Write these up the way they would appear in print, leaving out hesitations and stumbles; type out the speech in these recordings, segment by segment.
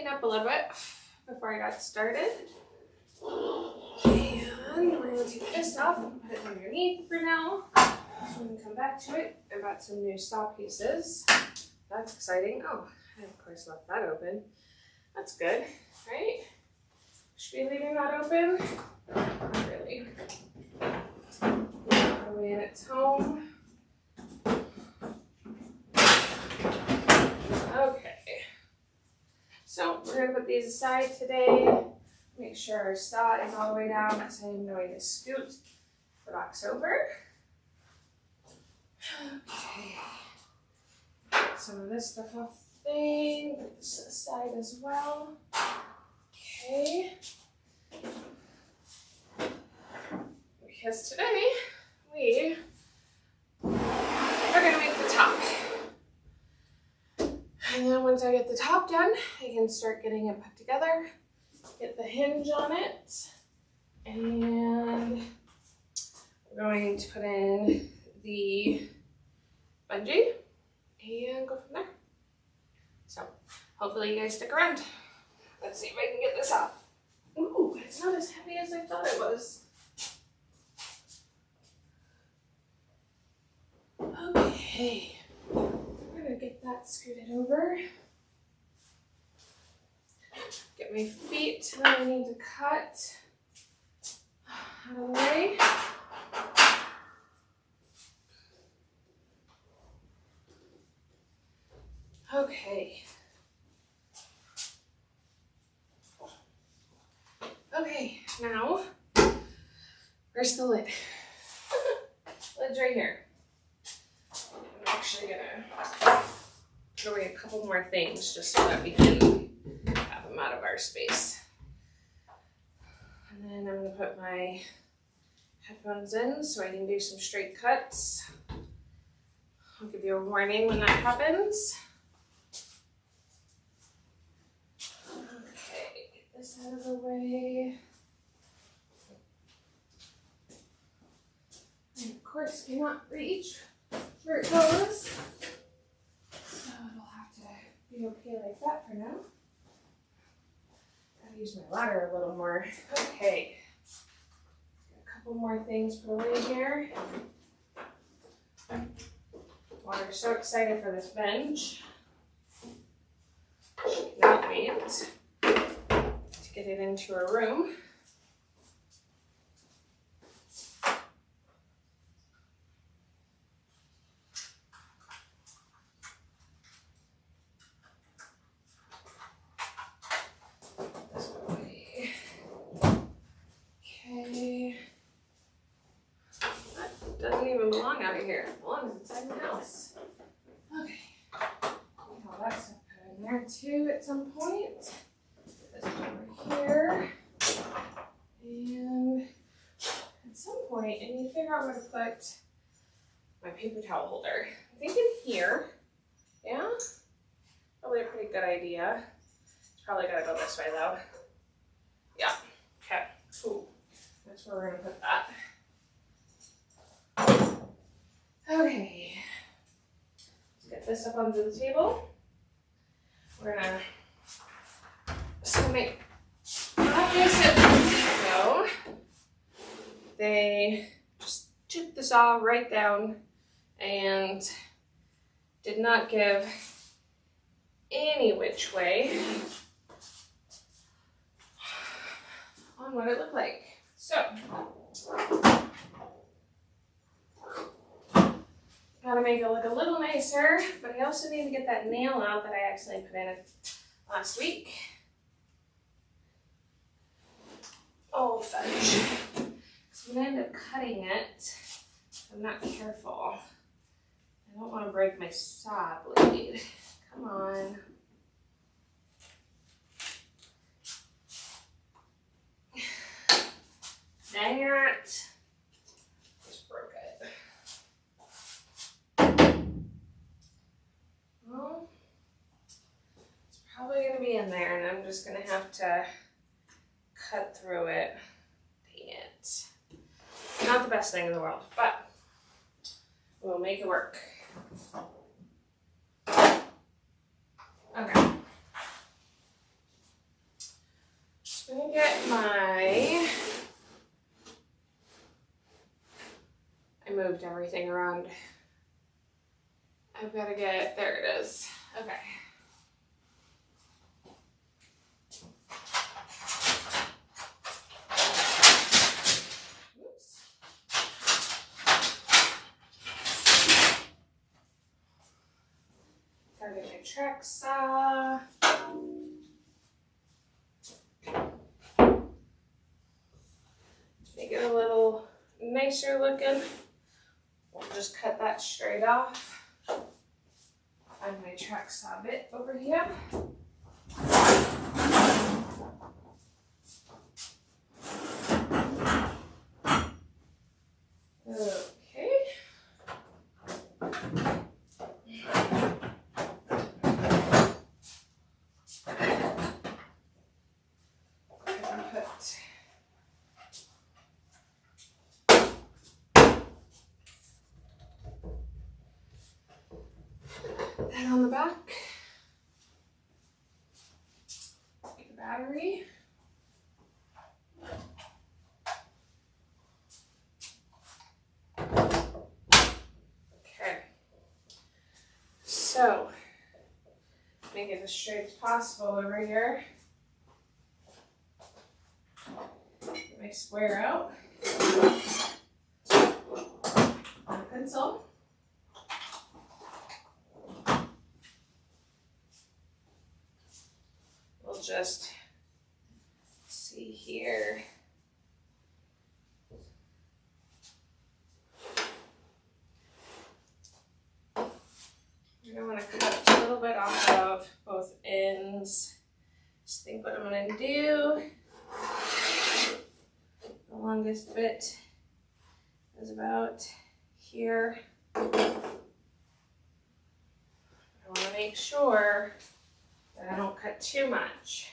clean up a little bit before I got started. And we're going to take this off and put it underneath for now. So we can come back to it. I got some new saw pieces. That's exciting. Oh, I of course left that open. That's good, right? Should be leaving that open? Not really. When it's home. Okay. So we're going to put these aside today. Make sure our saw is all the way down because I am going to scoot the box over. Okay. Get some of this stuff off the thing. Put this aside as well. Okay. Because today we are going to make the top. And then once I get the top done, I can start getting it put together. Get the hinge on it, and we're going to put in the bungee and go from there. So hopefully you guys stick around. Let's see if I can get this off. Ooh, it's not as heavy as I thought it was. Okay, we're gonna get that scooted over. Get my feet that I need to cut out of the way. Okay. Okay, now, where's the lid? Lid's right here. I'm actually gonna throw away a couple more things just so that we can have them out of our space. And then I'm gonna put my headphones in so I can do some straight cuts. I'll give you a warning when that happens. Okay, get this out of the way. And of course, cannot reach where it goes. So it'll have to be okay like that for now. Gotta use my ladder a little more. Okay. Got a couple more things put away here. We're so excited for this bench. Cannot wait to get it into a room. This way. Okay. That doesn't even belong out of here. It belongs inside the house. Okay. Get all that stuff put in there too at some point. Put this over here. And at some point, I need to figure out where to put my paper towel holder. I'm thinking here. Yeah? Probably a pretty good idea. It's probably gotta go this way though. Yeah. Okay. Cool. That's where we're gonna put that. Okay. Let's get this up onto the table. We're gonna make opposite go. They just took the saw right down and did not give any which way on what it looked like. So, gotta make it look a little nicer, but I also need to get that nail out that I accidentally put in last week. Oh, fudge. So I'm gonna end up cutting it if I'm not careful. I don't want to break my saw blade. Come on. Dang it. Just broke it. Well, it's probably going to be in there, and I'm just going to have to cut through it. Dang it. Not the best thing in the world, but we'll make it work. Okay. everything around. I've got to get, there it is. Okay. Oops. Gotta get my track saw. Make it a little nicer looking. We'll just cut that straight off. Find my track saw bit over here. Okay. That on the back. Get the battery. Okay. So, make it as straight as possible over here. Get my square out. And a pencil. We'll just see here. You're gonna want to cut a little bit off of both ends. Just think what I'm gonna do. The longest bit is about here. I want to make sure that I don't cut too much.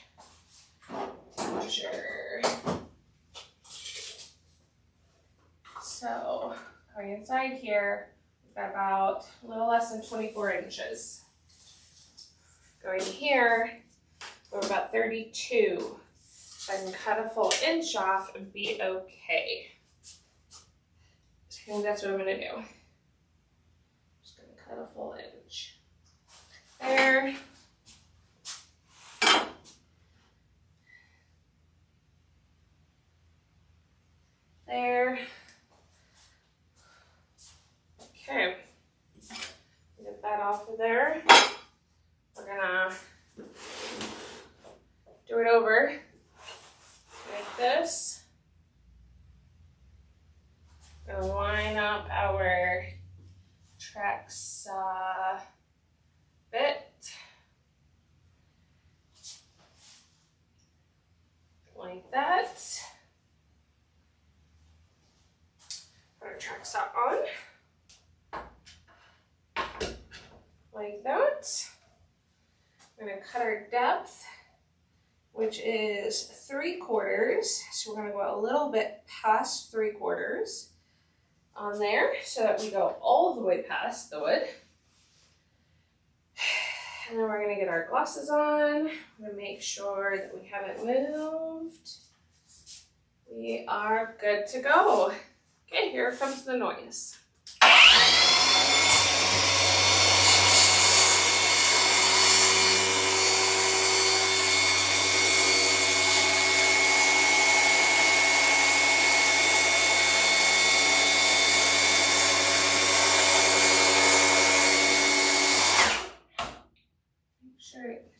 Sure. So going inside here, we've got about a little less than 24 inches. Going here, we're about 32. So I can cut a full inch off and be okay. So I think that's what I'm gonna do. Just gonna cut a full inch. There. There. Okay. Get that off of there. We're gonna do it over like this. We're gonna line up our track saw bit. Like that. Put our track saw on. Like that. We're gonna cut our depth, which is 3/4. So we're gonna go a little bit past 3/4 on there so that we go all the way past the wood. And then we're gonna get our glasses on. We're gonna make sure that we haven't moved. We are good to go. Okay, here comes the noise.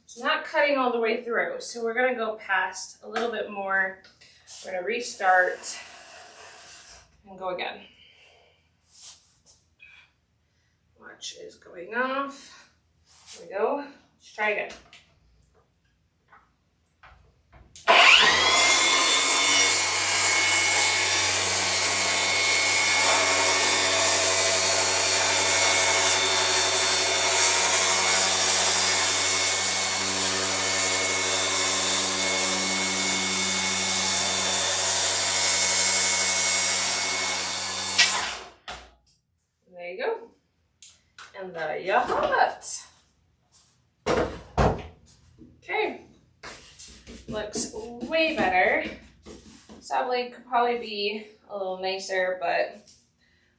It's not cutting all the way through, so we're gonna go past a little bit more. We're gonna restart and go again. Watch is going off. Here we go. Let's try again. There you go. And there you have it. Okay. Looks way better. Saw blade could probably be a little nicer, but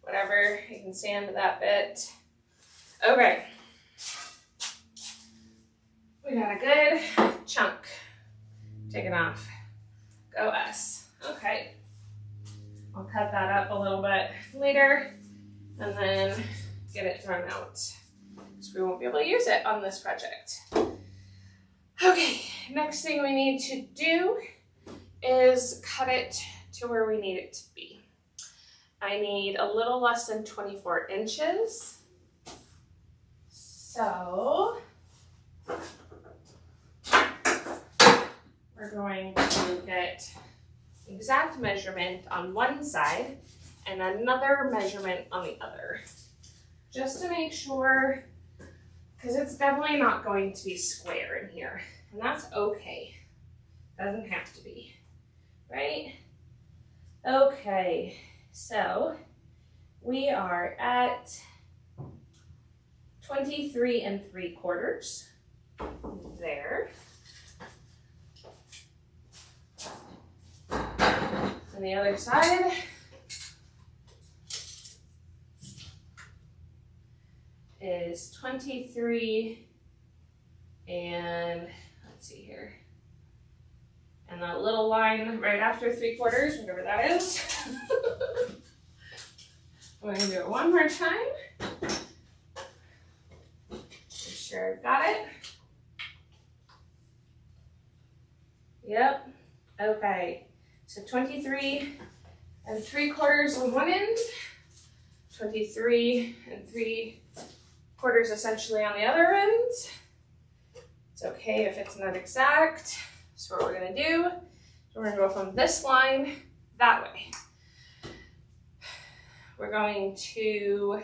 whatever, you can sand that bit. Okay. We got a good chunk taken off. Go us. Okay. I'll cut that up a little bit later and then get it thrown out, because we won't be able to use it on this project. Okay, next thing we need to do is cut it to where we need it to be. I need a little less than 24 inches. So we're going to get exact measurement on one side and another measurement on the other, just to make sure, because it's definitely not going to be square in here, and that's okay. Doesn't have to be, right? Okay, so we are at 23 3/4 there. On the other side, is 23 and let's see here. And that little line right after 3/4, whatever that is. I'm gonna do it one more time. Make sure I've got it. Yep, okay. So 23 3/4 on one end, 23 3/4 essentially on the other end. It's okay if it's not exact. So what we're gonna do is we're gonna go from this line that way. We're going to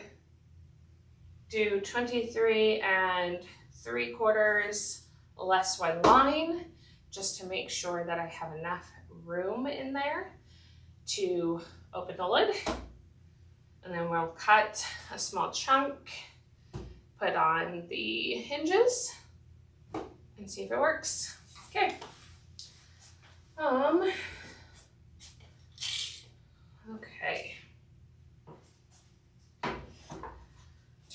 do 23 3/4 less one line, just to make sure that I have enough room in there to open the lid. And then we'll cut a small chunk, put on the hinges, and see if it works. Okay. Okay.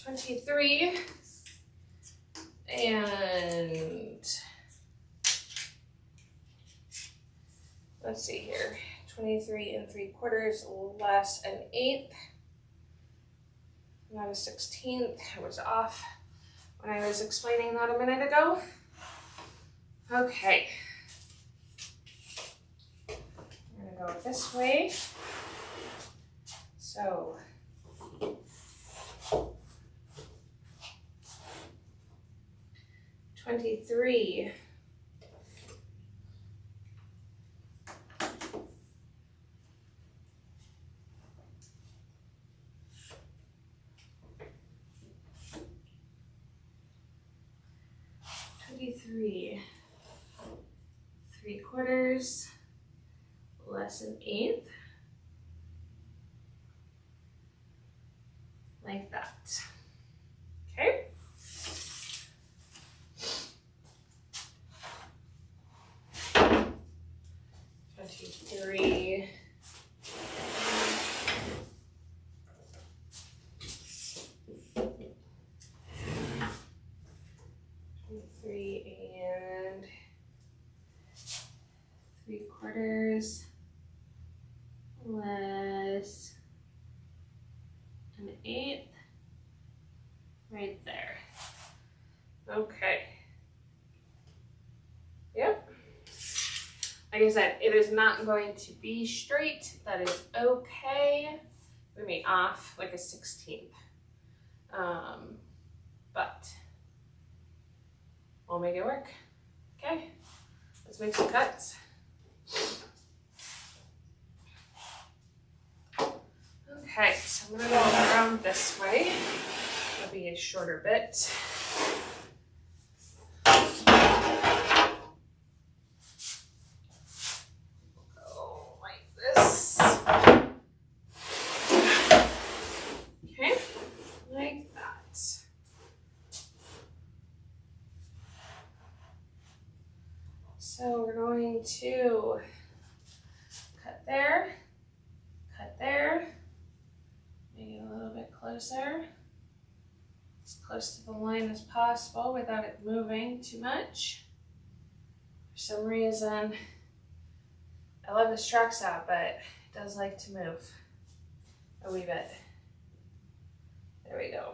23 and let's see here, 23 3/4 less an 1/8, not a 16th. I was off when I was explaining that a minute ago. Okay. I'm gonna go this way. So, $23. $23 3/4 less an 1/8, like that. Okay. $23 3/4 less an 1/8, right there. Okay. Yep. Like I said, it is not going to be straight. That is okay. We may off like a 16th. But we'll make it work. Okay. Let's make some cuts. Okay, so I'm gonna go around this way. It'll be a shorter bit. Go like this. Okay, like that. So we're going to cut there, make it a closer, as close to the line as possible without it moving too much. For some reason, I love this track saw, but it does like to move a wee bit. There we go.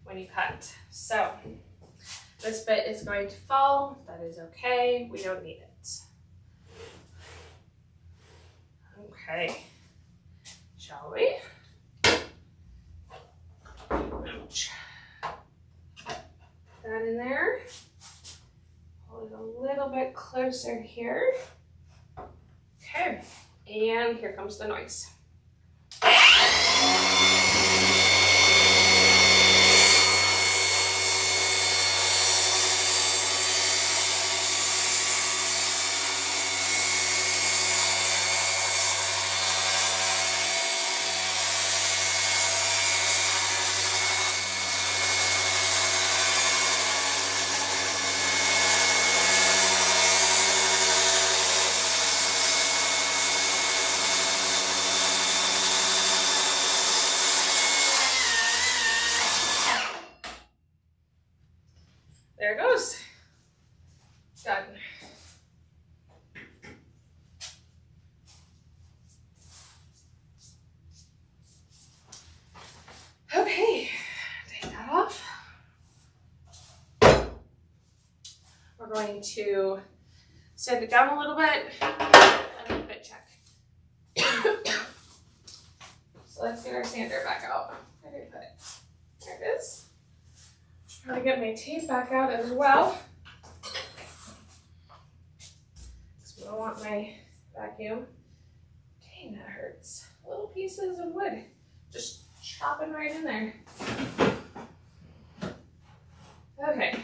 When you cut. So this bit is going to fall. That is okay. We don't need it. Okay. Shall we? Ouch. That in there. Pull it a little bit closer here. Okay. And here comes the noise. There it goes. Done. Okay, take that off. We're going to sand it down a little bit and a bit check. So let's get our sander back out. Where did I put it? There it is. Trying to get my tape back out as well. So I don't want my vacuum. Dang, that hurts. Little pieces of wood just chopping right in there. Okay.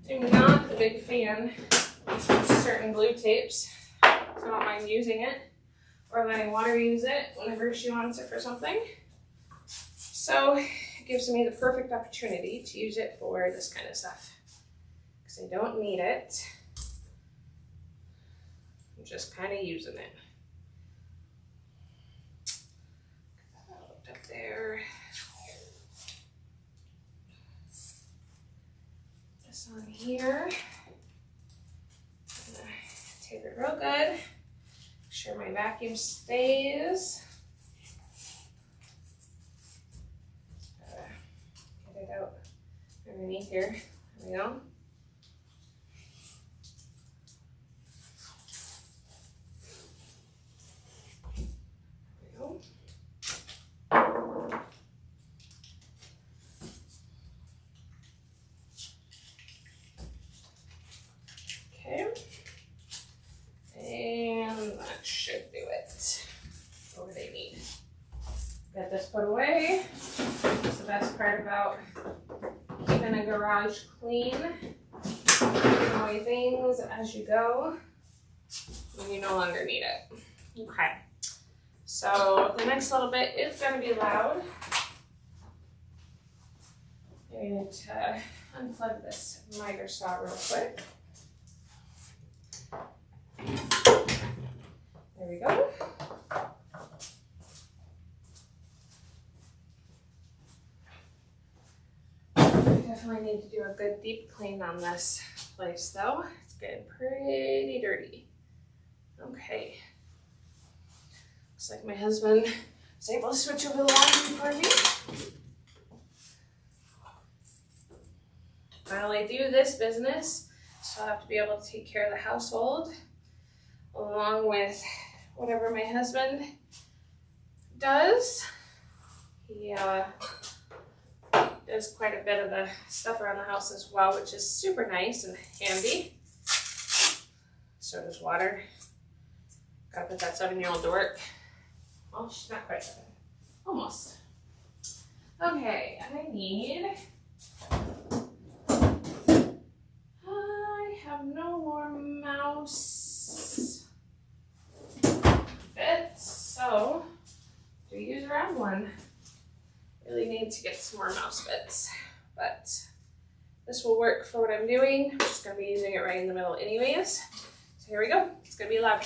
I'm not a big fan of certain glue tapes, so I don't mind using it or letting Water use it whenever she wants it for something. So it gives me the perfect opportunity to use it for this kind of stuff because I don't need it. I'm just kind of using it. Get that out up there. This on here. I'm gonna tape it real good. Make sure my vacuum stays. Get it out underneath here. There we go. Okay, and that should do it. What do they need? Get this put away. That's the best part about keeping a garage clean. Putting away things as you go when you no longer need it. Okay, so the next little bit is going to be loud. I'm going to unplug this miter saw real quick. There we go. Definitely need to do a good deep clean on this place though. It's getting pretty dirty. Okay. Looks like my husband was able to switch over the laundry for me. While I do this business, so I have to be able to take care of the household along with whatever my husband does. He does quite a bit of the stuff around the house as well, which is super nice and handy. So does Water. Gotta put that 7-year-old to work. Well, she's not quite 7. Almost. Okay, I have no more mouse bits, so do use around one. Really need to get some more mouse bits, but this will work for what I'm doing. I'm just going to be using it right in the middle anyways. So here we go. It's going to be loud.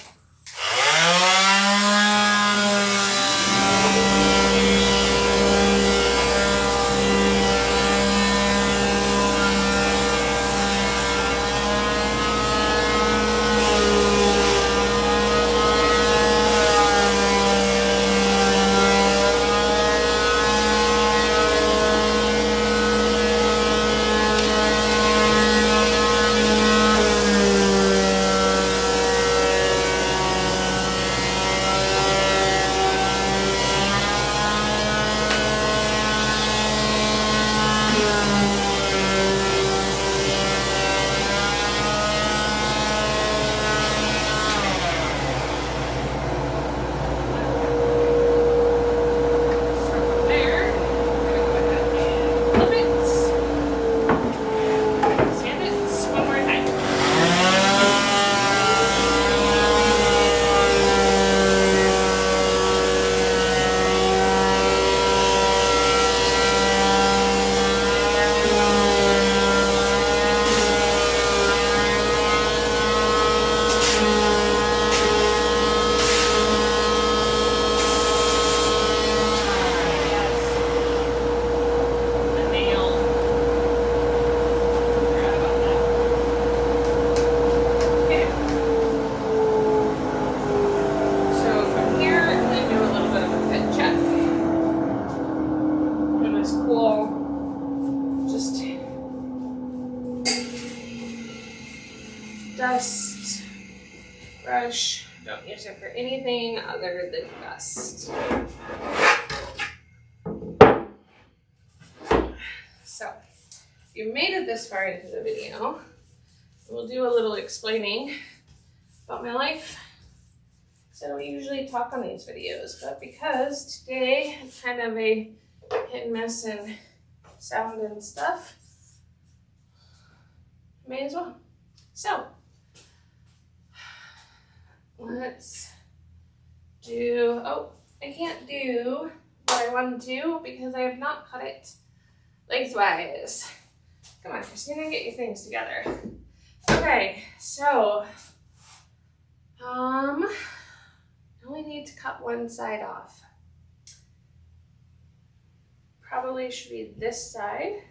dust brush. Don't use it for anything other than dust. So, if you made it this far into the video, we'll do a little explaining about my life. So I don't usually talk on these videos, but because today it's kind of a hit and miss in sound and stuff, may as well. So let's do, oh, I can't do what I want to do because I have not cut it lengthwise. Come on, Christina, get your things together. Okay, so, I only need to cut one side off. Probably should be this side.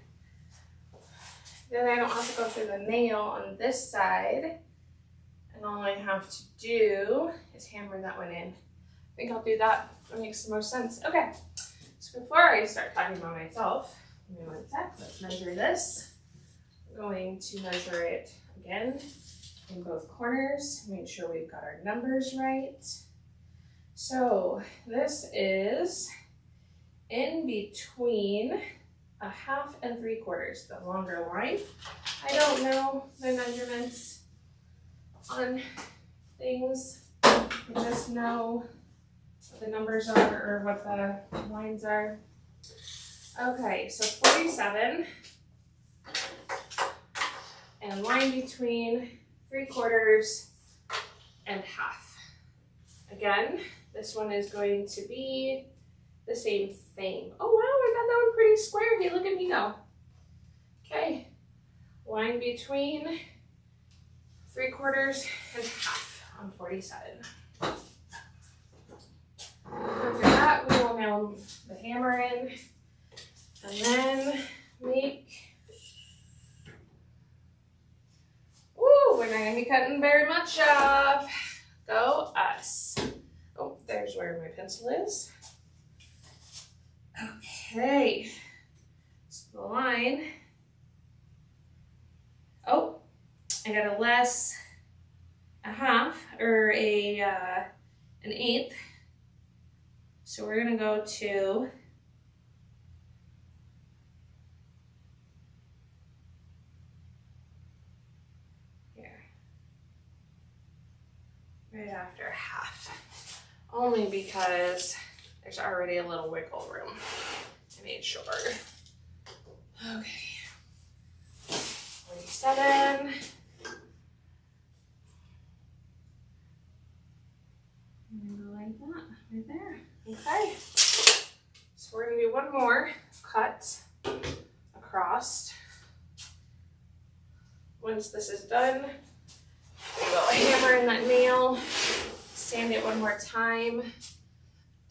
Then I don't have to go through the nail on this side. And all I have to do is hammer that one in. I think I'll do that. That makes the most sense. Okay, so before I start talking about myself, give me one sec, let's measure this. I'm going to measure it again in both corners, make sure we've got our numbers right. So this is in between 1/2 and 3/4, the longer line. I don't know the measurements on things. I just know what the numbers are or what the lines are. Okay, so 47 and line between 3/4 and 1/2. Again, this one is going to be the same thing. Oh wow, I got that one pretty square. Hey, look at me go. Okay, line between 3/4 and 1/2 on 47. After that, we will nail the hammer in and then make, ooh, we're not gonna be cutting very much off. Go us. Oh, there's where my pencil is. Okay, so the line, oh, I got a less, 1/2, or an 1/8. So we're gonna go to here, right after 1/2, only because there's already a little wiggle room. I made sure. Okay, 47. And go like that, right there. Okay, so we're gonna do one more cut across. Once this is done, we'll hammer in that nail, sand it one more time, and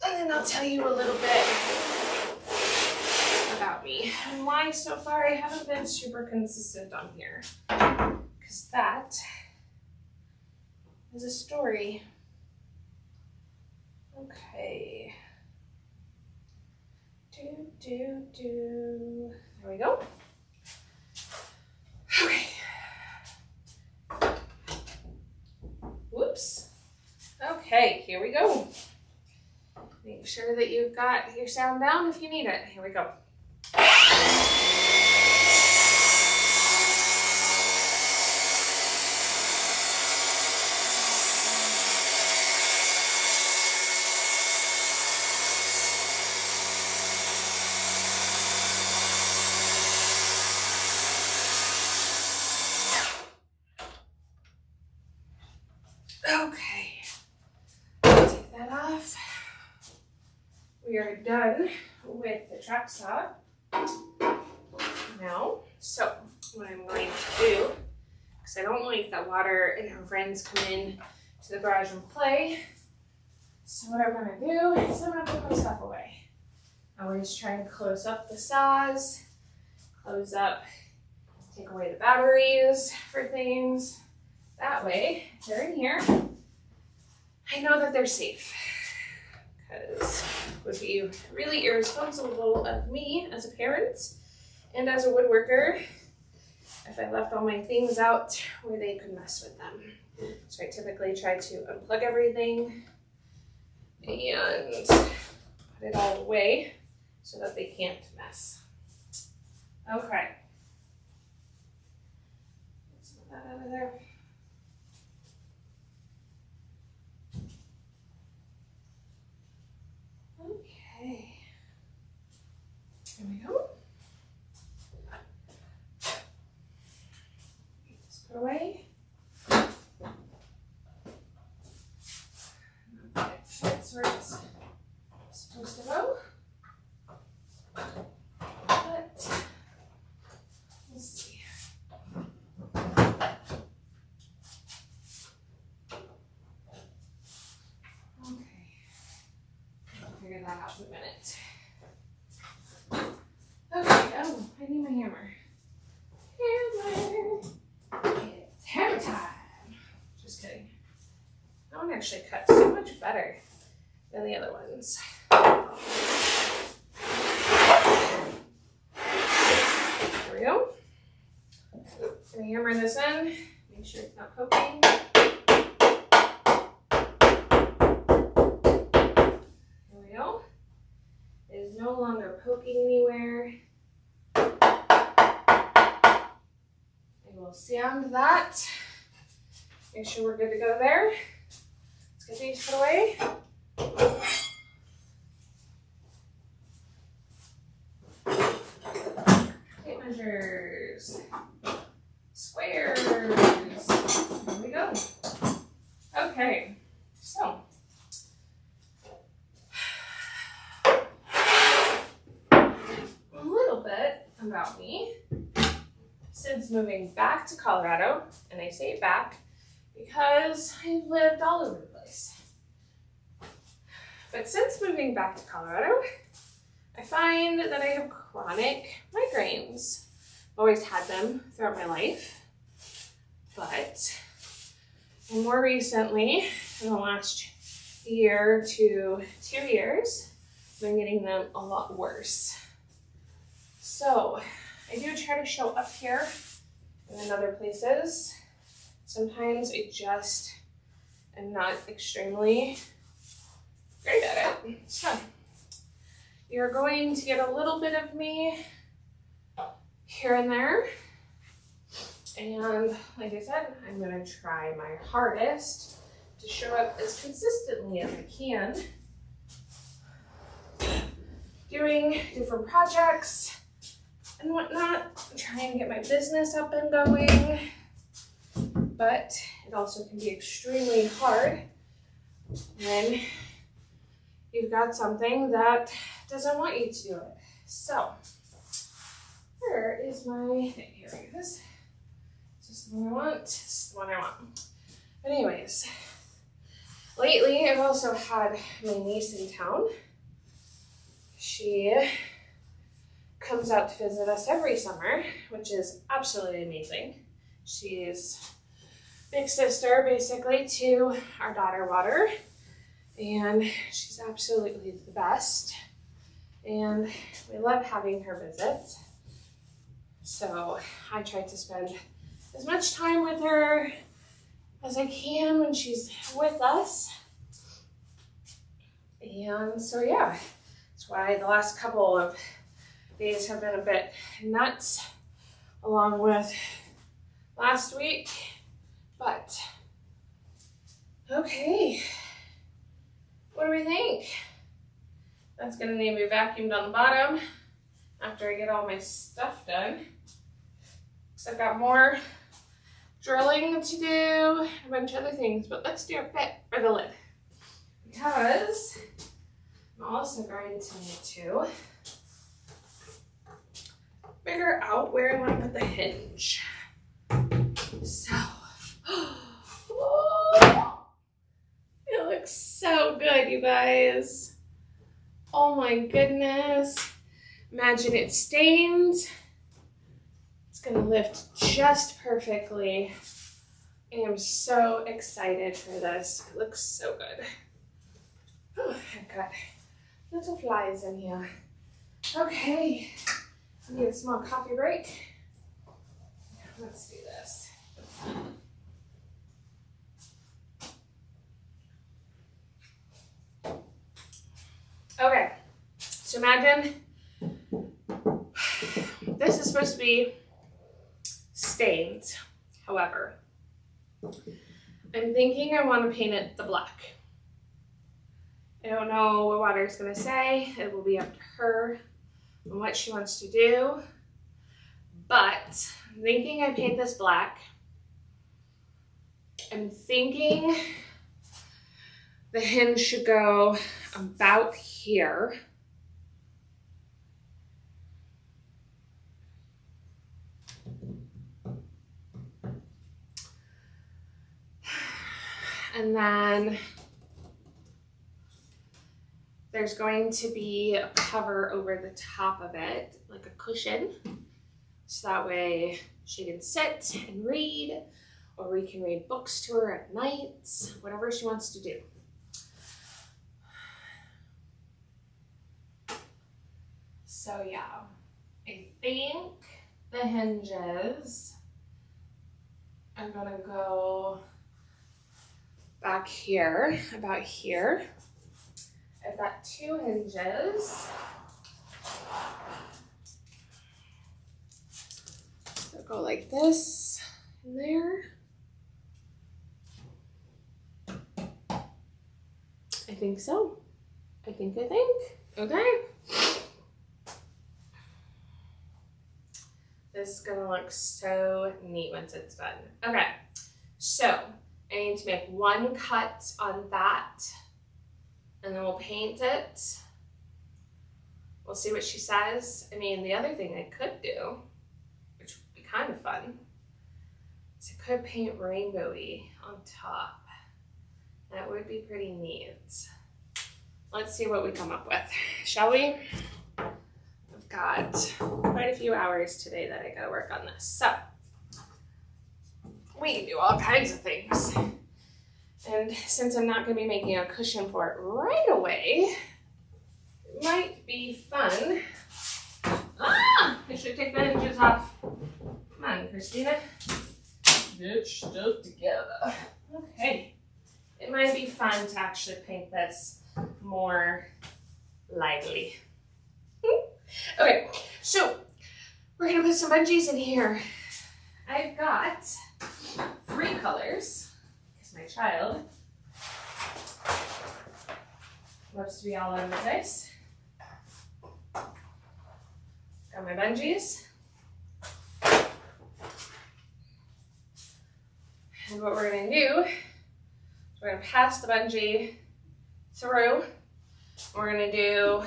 then I'll tell you a little bit about me and why so far I haven't been super consistent on here, because that is a story. Okay. There we go. Okay. Whoops. Okay, here we go. Make sure that you've got your sound down if you need it. Here we go. Okay, take that off. We are done with the track saw now. So what I'm going to do, because I don't like that Water and her friends come in to the garage and play, so what I'm going to do is I'm going to put my stuff away. I always try and close up the saws, close up, take away the batteries for things. That way, they're in here. I know that they're safe, because it would be really irresponsible of me as a parent and as a woodworker if I left all my things out where they could mess with them. So I typically try to unplug everything and put it all away so that they can't mess. Okay. Get some of that out of there. Okay. There we go. Just put away. It fits where it's supposed to go. But we'll see. Okay. I'll figure that out in a minute. Okay, oh, I need my hammer. Hammer! It's hammer time! Just kidding. That one actually cuts so much better than the other ones. There we go. Gonna hammer this in, make sure it's not poking. There we go. It is no longer poking anywhere. We'll sand that. Make sure we're good to go there. Let's get these put away. Tape measures. Squares. There we go. Okay, so. A little bit about me. Since moving back to Colorado, and I say back because I've lived all over the place. But since moving back to Colorado, I find that I have chronic migraines. I've always had them throughout my life, but more recently, in the last year to 2 years, I've been getting them a lot worse. So I do try to show up here and in other places. Sometimes I just am not extremely great at it. So you're going to get a little bit of me here and there. And like I said, I'm gonna try my hardest to show up as consistently as I can, doing different projects and whatnot, trying to get my business up and going, but it also can be extremely hard when you've got something that doesn't want you to do it. So, where is my thing? Here it is. Is this the one I want? This is the one I want. But anyways, lately I've also had my niece in town. She comes out to visit us every summer, which is absolutely amazing. She's big sister, basically, to our daughter, Water, and she's absolutely the best, and we love having her visit. So I try to spend as much time with her as I can when she's with us. And so yeah, that's why the last couple of days have been a bit nuts, along with last week, but okay. What do we think? That's gonna need to be vacuumed on the bottom after I get all my stuff done. So I've got more drilling to do, a bunch of other things, but let's do a fit for the lid. Because I'm also going to need to figure out where I want to put the hinge. So, oh, it looks so good, you guys. Oh my goodness. Imagine it stained. It's gonna lift just perfectly. I am so excited for this. It looks so good. Oh, I've got little flies in here. Okay, I need a small coffee break. let's do this. Okay, so imagine this is supposed to be stained. However, I'm thinking I want to paint it the black. I don't know what Water's gonna say. It will be up to her and what she wants to do. But I'm thinking I paint this black. I'm thinking the hinge should go about here. And then there's going to be a cover over the top of it, like a cushion. So that way she can sit and read, or we can read books to her at night, whatever she wants to do. So yeah, I think the hinges are gonna go back here, about here. I've got 2 hinges. So go like this in there. I think so. I think. Okay. This is gonna look so neat once it's done. Okay, so I need to make 1 cut on that, and then we'll paint it. We'll see what she says. I mean, the other thing I could do, which would be kind of fun, is I could paint rainbowy on top. That would be pretty neat. Let's see what we come up with, shall we? I've got quite a few hours today that I gotta work on this. So, we can do all kinds of things. And since I'm not gonna be making a cushion for it right away, it might be fun. Ah! I should take the hinges off. Come on, Christina. Get stuff together. Okay. It might be fun to actually paint this more lively. Okay, so we're gonna put some bungees in here. I've got 3 colors, because my child loves to be all over the place. Got my bungees. And what we're gonna do is we're gonna pass the bungee through. We're gonna do,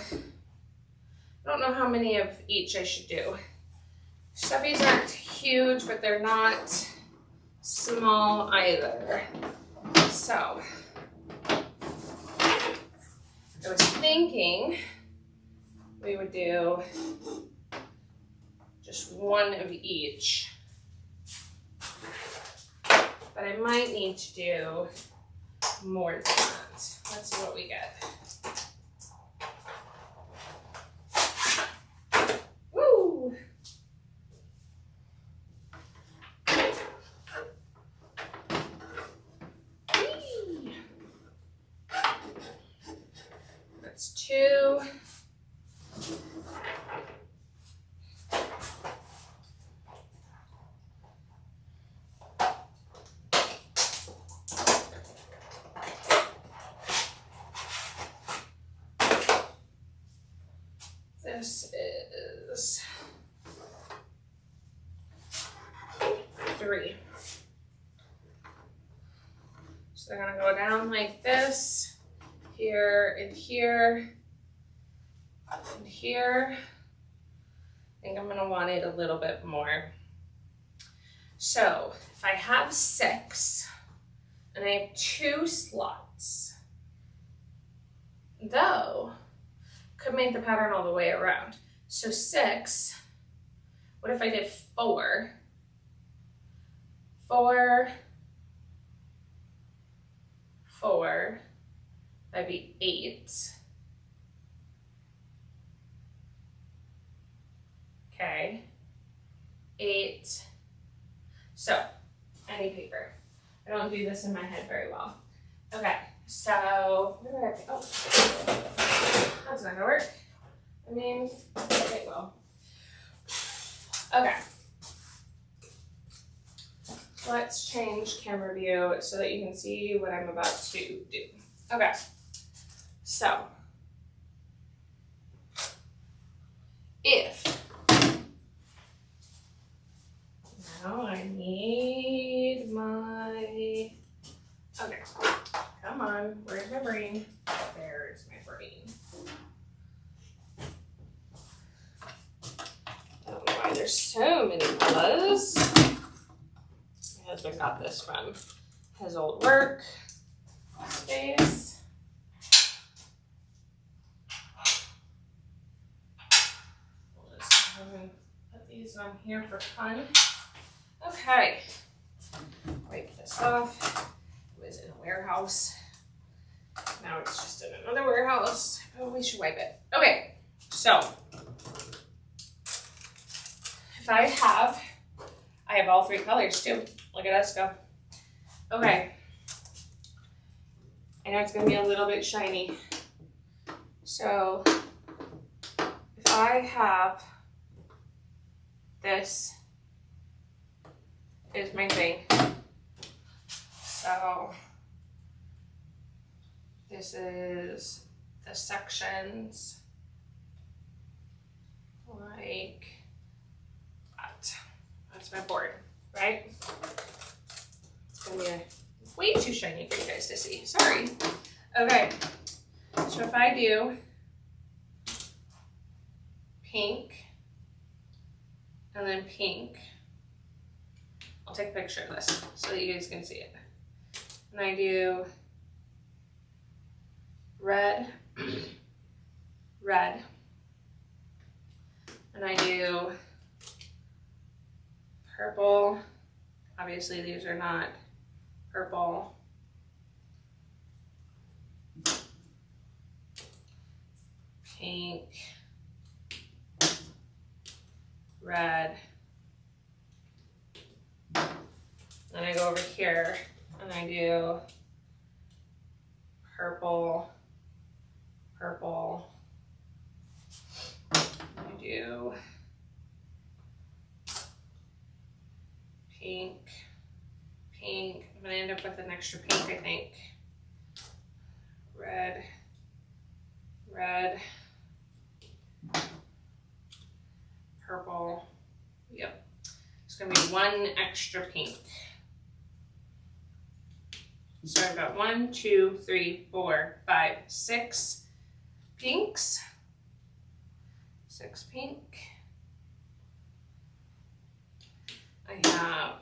I don't know how many of each I should do. Stuffies aren't huge, but they're not small either. So, I was thinking we would do just 1 of each. But I might need to do more than that. Let's see what we get. Woo! Whee! That's 2. This is 3. So they're gonna go down like this, here and here, and here. I think I'm gonna want it a little bit more. So if I have 6 and I have 2 slots, though, could make the pattern all the way around. So 6, what if I did 4? 4, 4, that'd be 8. Okay, 8, So, any paper. I don't do this in my head very well. Okay, so, where do I have to, oh, that's not gonna work. I mean, it will. Okay. Let's change camera view so that you can see what I'm about to do. Okay, so if now I need my, okay, come on, where's my brain? There's my brain. I don't know why there's so many colors. My husband got this from his old work space. We'll just put these on here for fun. Okay, wipe this off. It was in a warehouse. Now it's just in another warehouse. Oh, we should wipe it. Okay, so if I have all three colors too. Look at us go. Okay. I know it's gonna be a little bit shiny. So if I have this is my thing. So this is the sections like that. That's my board, right? It's gonna be way too shiny for you guys to see. Sorry. Okay, so if I do pink and then pink, I'll take a picture of this so that you guys can see it. And I do red, red, and I do purple. Obviously these are not purple. Pink, red. Then I go over here and I do purple, purple. I do pink, pink. I'm gonna end up with an extra pink, I think. Red, red, purple. Yep. It's gonna be one extra pink. So I've got 1, 2, 3, 4, 5, 6 pinks. 6 pink. I have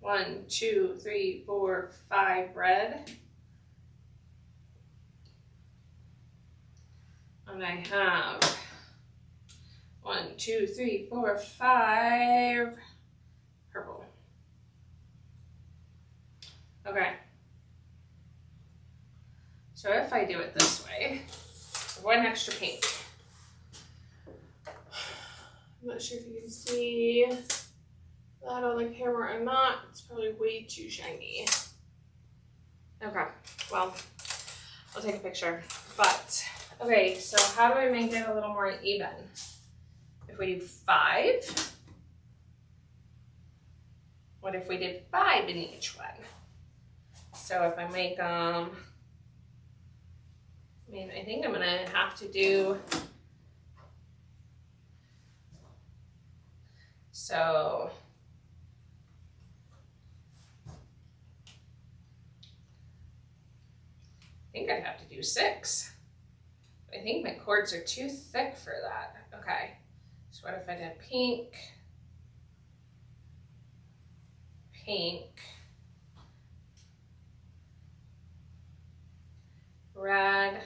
1, 2, 3, 4, 5 red. And I have 1, 2, 3, 4, 5 purple. Okay. So if I do it this way, 1 extra pink. I'm not sure if you can see that on the camera or not. It's probably way too shiny. Okay, well, I'll take a picture. But, okay, so how do I make it a little more even? If we do 5, what if we did 5 in each one? So if I make I mean, I think I'm gonna have to do, so I think I'd have to do 6. I think my cords are too thick for that. Okay, so what if I did pink, pink, red,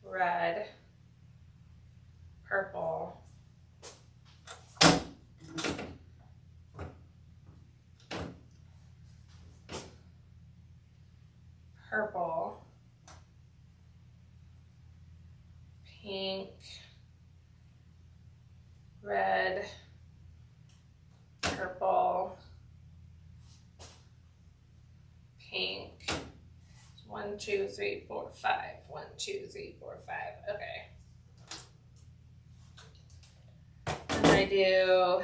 red, purple, purple, pink, red, 2, 3, 4, 5. 1, 2, 3, 4, 5. Okay. And I do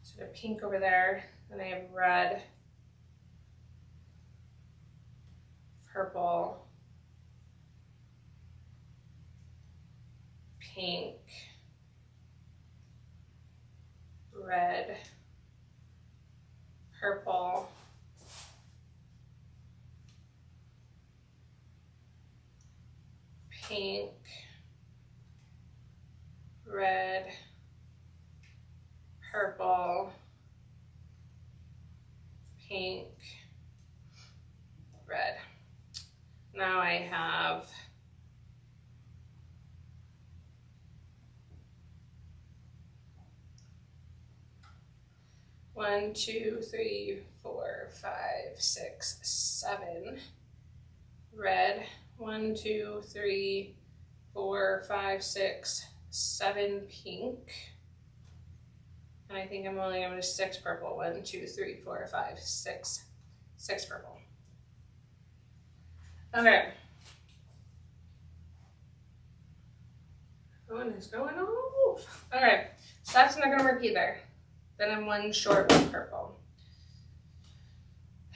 sort of pink over there. Then I have red, purple, pink, red, purple, pink, red, purple, pink, red. Now I have one, 2, 3, 4, 5, 6, 7 red. 1, 2, 3, 4, 5, 6, 7 pink. And I think I'm only going to 6 purple. 1, 2, 3, 4, 5, 6. 6 purple. Okay. One is going off. Okay, so that's not going to work either. Then I'm 1 short with purple.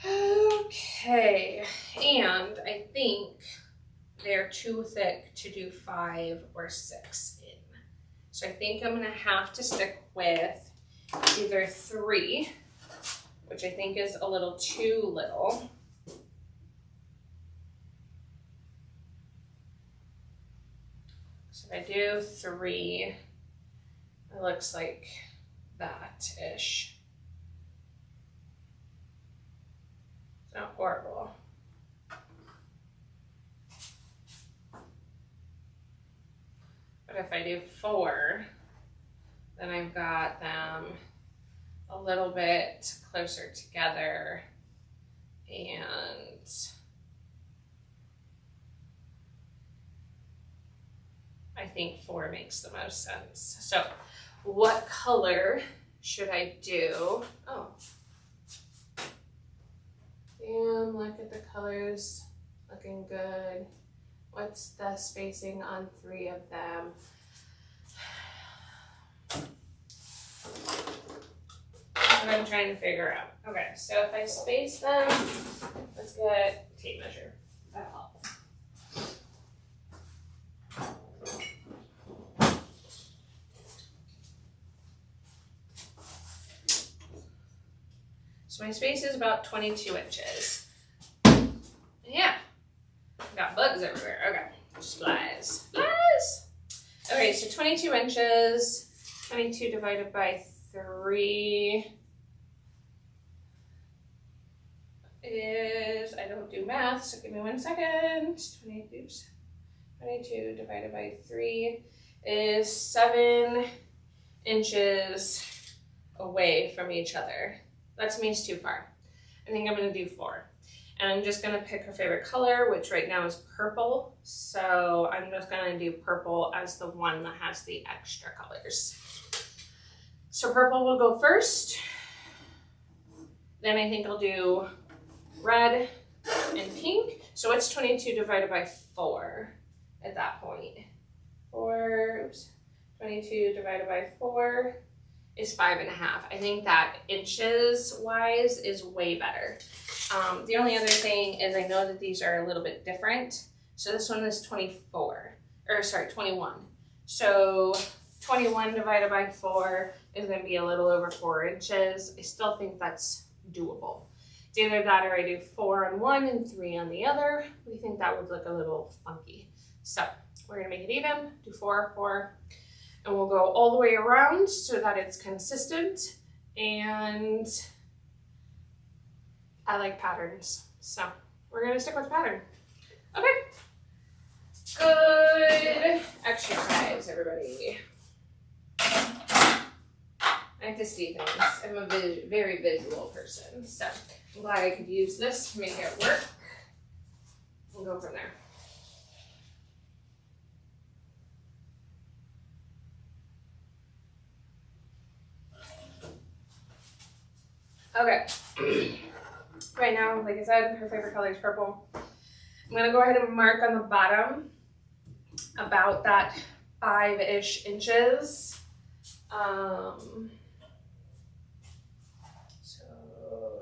Okay, and I think they're too thick to do 5 or 6 in. So I think I'm going to have to stick with either 3, which I think is a little too little. So if I do 3, it looks like that-ish. It's not horrible. But if I do 4, then I've got them a little bit closer together, and I think 4 makes the most sense. So what color should I do? Oh, damn, look at the colors, looking good. What's the spacing on 3 of them? That's what I'm trying to figure out. Okay, so if I space them, let's get a tape measure. That'll help. So my space is about 22 inches. Yeah, got bugs everywhere. Okay, just flies. Flies! Okay, so 22 inches, 22 divided by 3 is, I don't do math, so give me 1 second. 22 divided by 3 is 7 inches away from each other. That to me is too far. I think I'm gonna do 4. And I'm just gonna pick her favorite color, which right now is purple. So I'm just gonna do purple as the one that has the extra colors. So purple will go first. Then I think I'll do red and pink. So what's 22 divided by 4 at that point? 22 divided by 4 is 5.5. I think that inches wise is way better. The only other thing is I know that these are a little bit different. So this one is 21. So 21 divided by 4 is going to be a little over 4 inches. I still think that's doable. It's either that or I do 4 on one and 3 on the other. We think that would look a little funky. So we're going to make it even, do 4, 4. And we'll go all the way around so that it's consistent, and I like patterns. So we're gonna stick with pattern. Okay, good exercise, everybody. I like to see things. I'm a very visual person, so I'm glad I could use this to make it work. We'll go from there. Okay. Right now, like I said, her favorite color is purple. I'm gonna go ahead and mark on the bottom about that 5-ish inches. So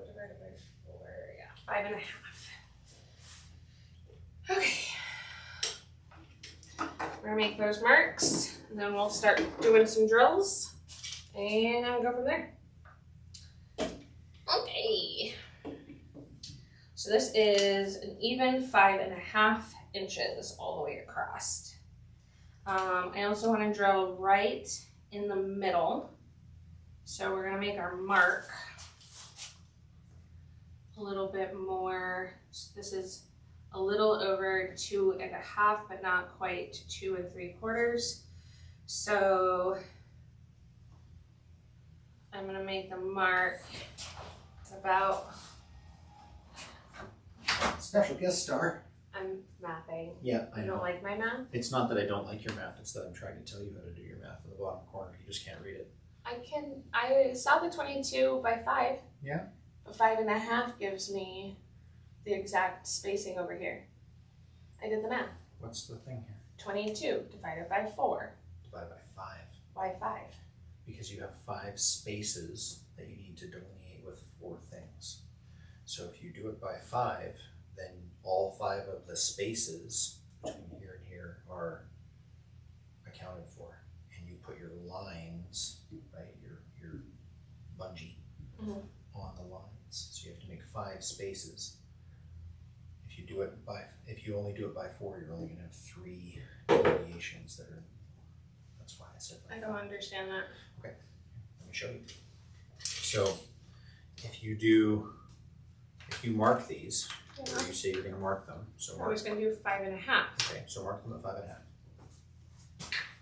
divided by 4, yeah, 5.5. Okay. We're gonna make those marks, and then we'll start doing some drills and go from there. Okay. So this is an even 5.5 inches all the way across. I also want to drill right in the middle. So we're gonna make our mark a little bit more. So this is a little over 2.5, but not quite 2 3/4. So I'm gonna make the mark about. Special guest star. I'm mathing. Yeah, I You know. don't like my math? It's not that I don't like your math, it's that I'm trying to tell you how to do your math in the bottom corner. You just can't read it. I saw the 22 by 5. Yeah. But 5.5 gives me the exact spacing over here. I did the math. What's the thing here? 22 divided by 4. Divided by 5. Why 5? Because you have 5 spaces that you need to delineate with 4 things. So if you do it by 5, then all 5 of the spaces between here and here are accounted for. And you put your lines, right, your bungee on the lines. So you have to make 5 spaces. If you only do it by 4, you're only gonna have 3 deviations that are, that's why I said by 5. I don't understand that. Okay, let me show you. So if you mark these, Yeah. or you say you're gonna mark them, so I mark, was gonna do 5.5, okay, so mark them at 5.5.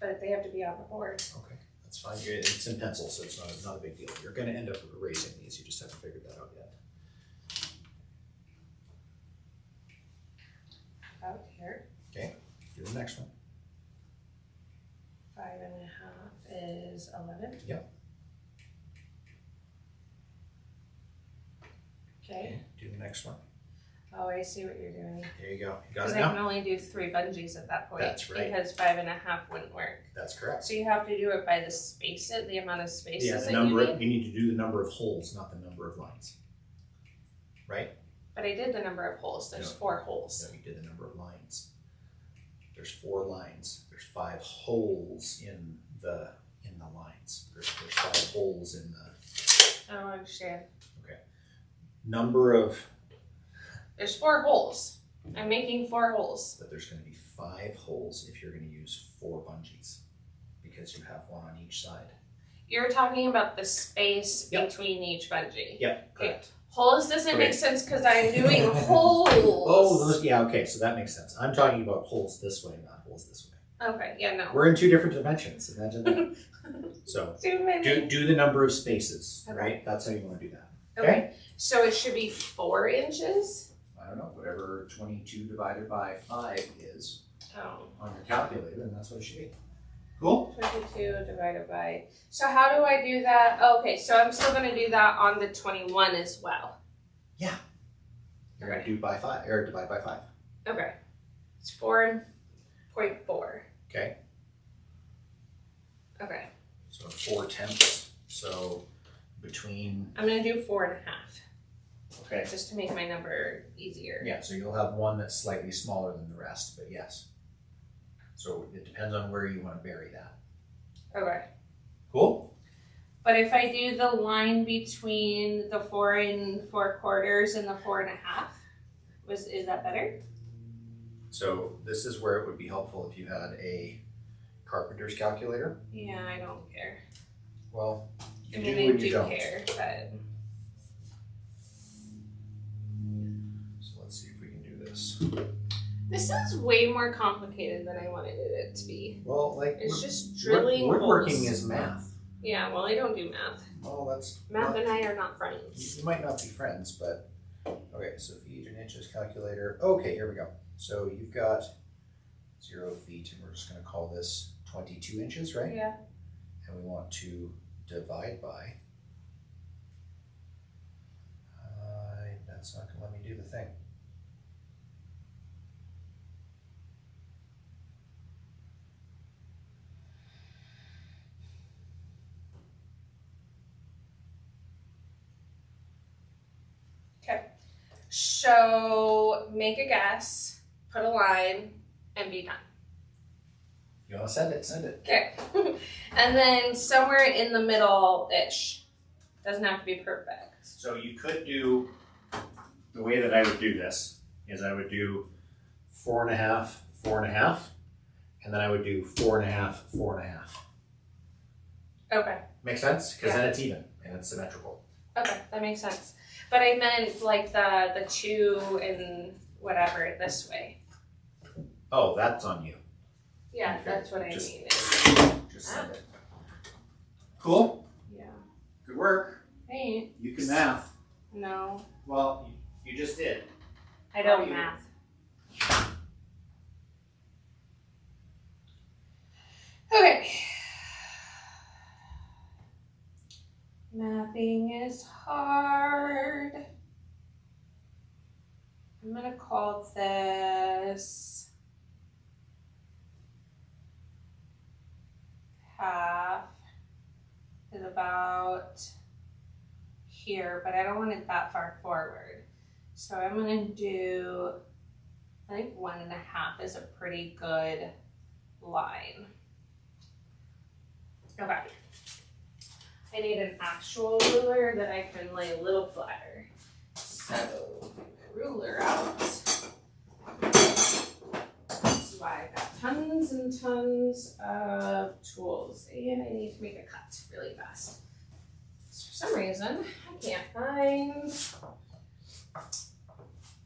but they have to be on the board. Okay, that's fine. It's in pencil, so it's not a big deal. You're gonna end up erasing these, you just haven't figured that out yet. Out here. Okay, do the next one. 5.5 is 11. Yep. Okay. Do the next one. Oh, I see what you're doing. There you go. You got Because it I can now? only do 3 bungees at that point. That's right. Because 5.5 wouldn't work. That's correct. So you have to do it by the spaces, the amount of spaces Yeah, that you need. need to do the number of holes, not the number of lines. Right? But I did the number of holes. There's No. 4 holes. So you did the number of lines. There's 4 lines. There's 5 holes in the lines. There's 5 holes in the I don't understand. number of, There's 4 holes. I'm making 4 holes. but there's going to be 5 holes if you're going to use 4 bungees because you have one on each side. You're talking about the space Yep. between each bungee. Yep, correct. Holes doesn't Okay. make sense because I'm doing holes. Oh, those, yeah, okay, so that makes sense. I'm talking about holes this way, not holes this way. Okay, yeah, no. We're in 2 different dimensions. Imagine that. So Too many. do the number of spaces, Okay. right? That's how you want to do that. Okay. So it should be 4 inches? I don't know, whatever 22 divided by 5 is Oh. on your calculator, then that's what it should be. Cool? 22 divided by. So how do I do that? Oh, okay, so I'm still going to do that on the 21 as well. Yeah. You're going to do by 5, or divide by 5. Okay. It's 4.4. Okay. Okay. So 4/10. So between, I'm going to do 4.5 okay. just to make my number easier. Yeah, so you'll have one that's slightly smaller than the rest, but yes. So it depends on where you want to bury that. Okay. Cool? But if I do the line between the 4 4/4 and the 4.5, is that better? So this is where it would be helpful if you had a carpenter's calculator. Yeah, I don't care. Well, you I do mean, I and you do don't. care, but So let's see if we can do this. this is way more complicated than I wanted it to be. Well, like It's just drilling woodworking holes. is math. Yeah, well, I don't do math. Well, that's Math not, and I are not friends. you might not be friends, but okay. So feet and inches calculator. Okay, here we go. So you've got 0 feet, and we're just going to call this 22 inches, right? Yeah. And we want to divide by it's not gonna let me do the thing. Okay. So make a guess, put a line, and be done. You wanna send it, send it. Okay. And then somewhere in the middle-ish. Doesn't have to be perfect. So you could do, the way that I would do this is I would do 4.5, 4.5, and then I would do 4.5, 4.5. Okay. Make sense? Because then it's even and it's symmetrical. Okay, that makes sense. But I meant like the 2 and whatever this way. Oh, that's on you. Yeah, Okay. that's what I Just- mean. Just send it. Cool. Yeah. Good work. Hey. You can math. No, Well, you just did. I How don't do you- math. Okay. Mapping is hard. I'm gonna call this half is about here, but I don't want it that far forward. So I'm gonna do, I think 1.5 is a pretty good line. Okay. I need an actual ruler that I can lay a little flatter. So, get my ruler out. This is why I've got tons and tons of tools. And I need to make a cut really fast. For some reason, I can't find.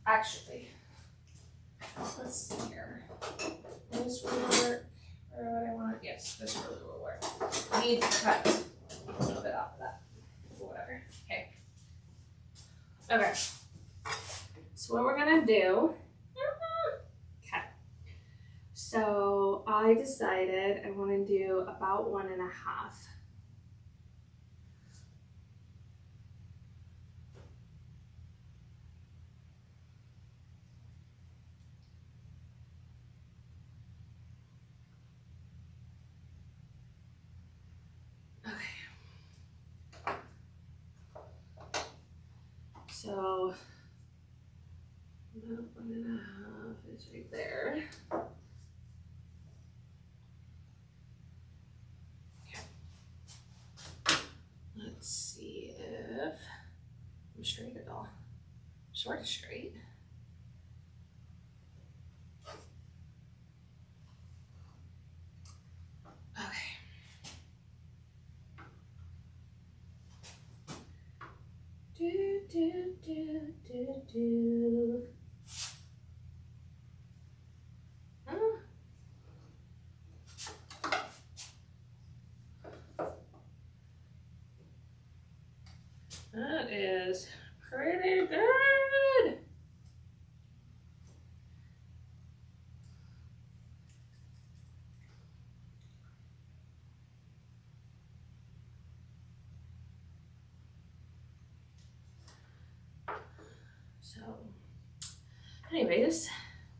Actually, let's see here. This will work. Or what I want. Yes, this really will work. I need to cut a little bit off of that. Whatever. Okay. Okay. So what we're gonna do. Okay. So I decided I want to do about 1.5. Okay. So about 1.5 is right there. Okay. Let's see if I'm straight at all. Sort of straight. Okay. Do. Huh? That is pretty good. So, anyways,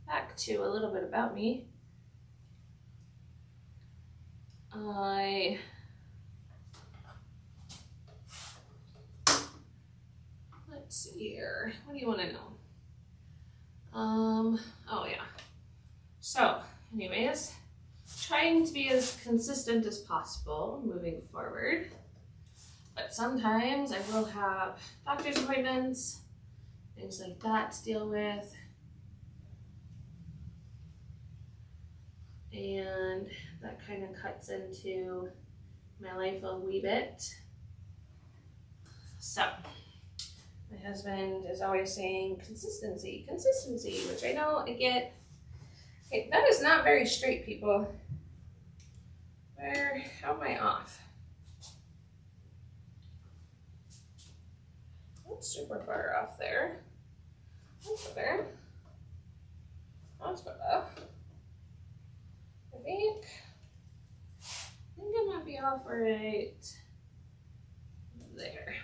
back to a little bit about me. Let's see here. What do you want to know? Oh yeah. So, anyways, trying to be as consistent as possible moving forward. But sometimes I will have doctor's appointments, things like that to deal with. And that kind of cuts into my life a wee bit. So, my husband is always saying consistency, consistency, which I know I get. Okay, that is not very straight, people. How am I off? Not super far off there. That's better. That's better. I think I might be off right there.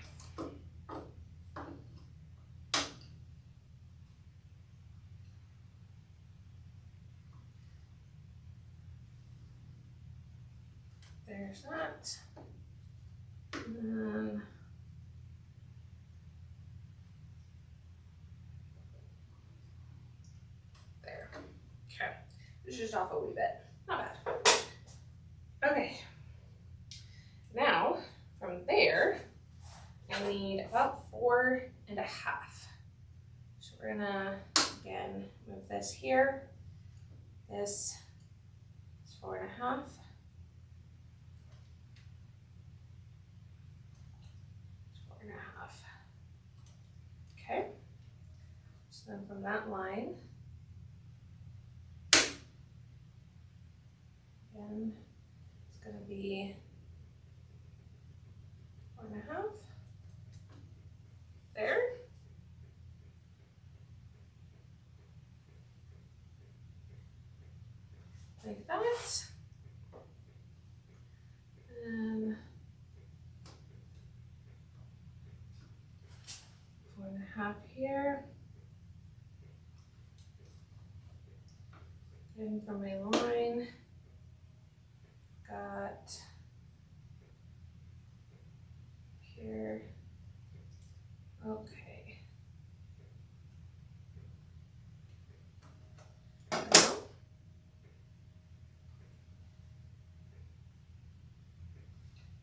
there's that. And then there. Okay. It's just off a wee bit. Not bad. Okay. Now, from there, I need about 4.5. So we're gonna, again, move this here. This is 4.5. It's 4.5. Okay. So then from that line, again, it's gonna be 4.5. There. Like that. And 4.5 here. And from my line, got here. Okay.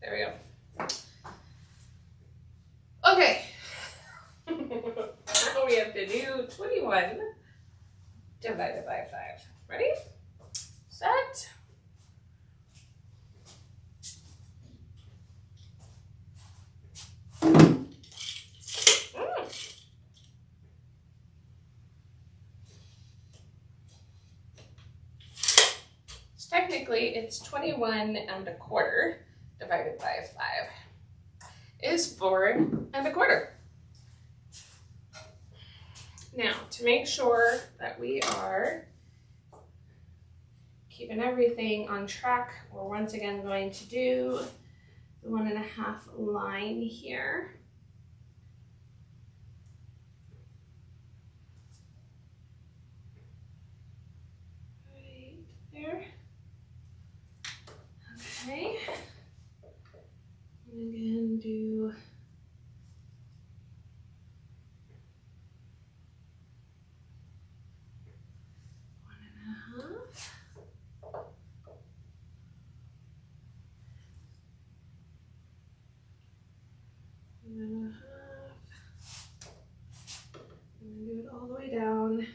There we go. Okay. Now we have to do 21 divided by 5. Ready? Set. Technically, it's 21.25 divided by 5 is 4.25. Now, to make sure that we are keeping everything on track, we're once again going to do the 1.5 line here. Right there. Okay, and again do 1.5. And then 1.5. And then do it all the way down.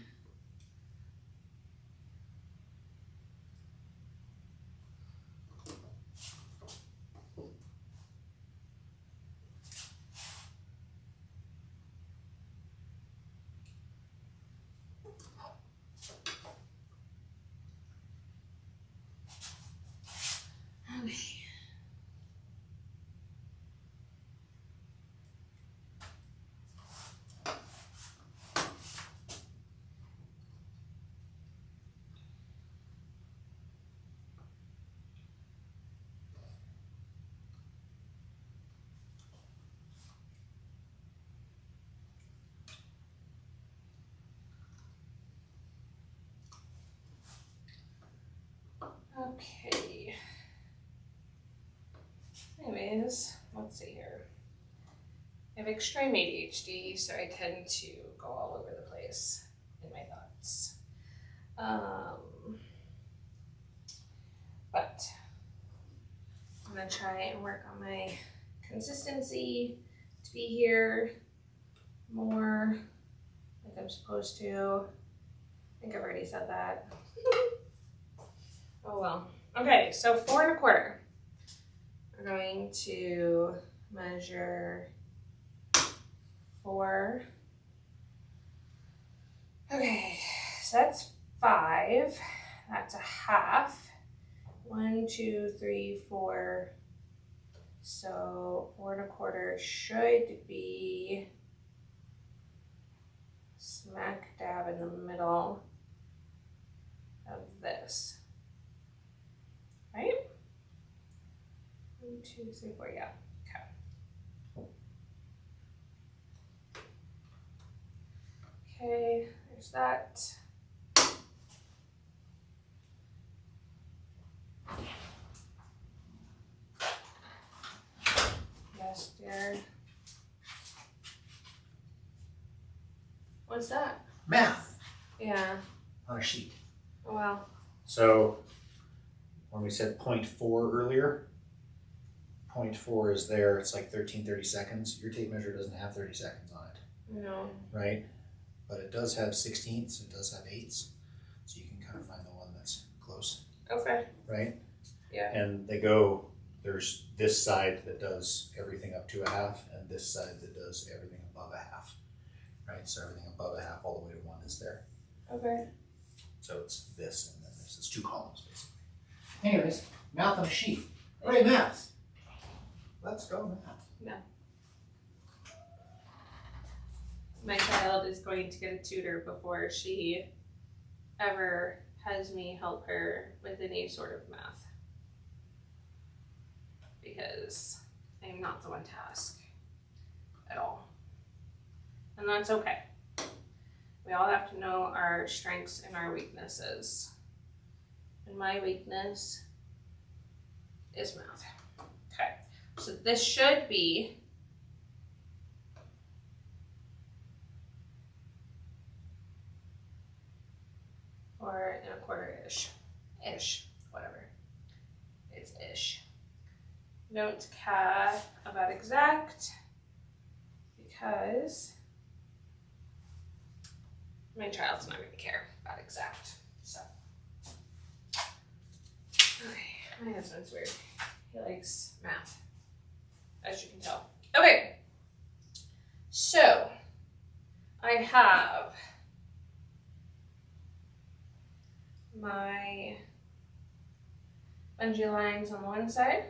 Okay. Anyways, let's see here. I have extreme ADHD, so I tend to go all over the place in my thoughts. But I'm gonna try and work on my consistency to be here more like I'm supposed to. I think I've already said that. Oh well. Okay, so 4.25. We're going to measure 4. Okay, so that's 5. That's 1/2. 1, 2, 3, 4. So 4.25 should be smack dab in the middle of this. Right? 1, 2, 3, 4, yeah. Okay. Okay, there's that. What's that? Math Yeah. on a sheet. Oh, wow. So when we said 0.4 earlier, 0.4 is there, it's like 1330 seconds. Your tape measure doesn't have 30 seconds on it, No. right? But it does have 16ths, it does have 8ths. So you can kind of find the one that's close, Okay. right? Yeah. And they go, there's this side that does everything up to a half, and this side that does everything above a half, right? So everything above a half all the way to 1 is there. Okay. So it's this and then this. It's 2 columns basically. Anyways, math on a sheet. Hooray, math! Let's go math. My child is going to get a tutor before she ever has me help her with any sort of math. Because I'm not the one to ask at all. And that's okay. We all have to know our strengths and our weaknesses. And my weakness is math. Okay, so this should be or in a quarter-ish, whatever. It's ish. Don't care about exact because my child's not going to care about exact. So, okay, my husband's weird. He likes math, as you can tell. Okay, so I have my bungee lines on the one side.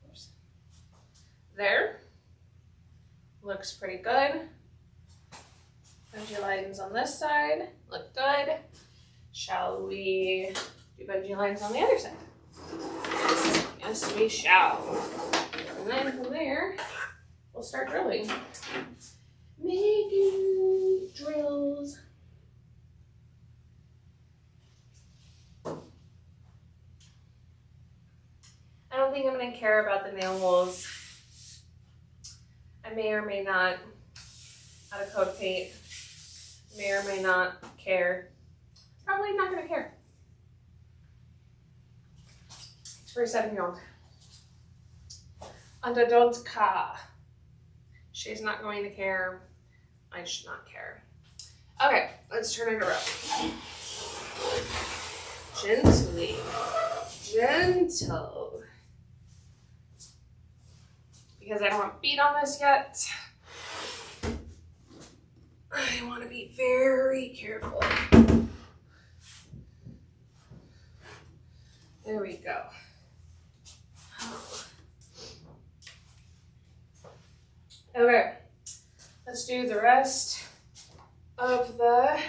Oops. There. Looks pretty good. Bungee lines on this side. Look good. Shall we do bungee lines on the other side? Yes, we shall. And then from there, we'll start drilling. Making drills. I don't think I'm going to care about the nail holes. I may or may not add a coat of paint. May or may not care. Probably not going to care. It's for a 7-year-old. And I don't care. She's not going to care. I should not care. Okay, let's turn it around. Gently. Gentle. Because I don't have feet on this yet, I want to be very careful. There we go. Okay, let's do the rest of the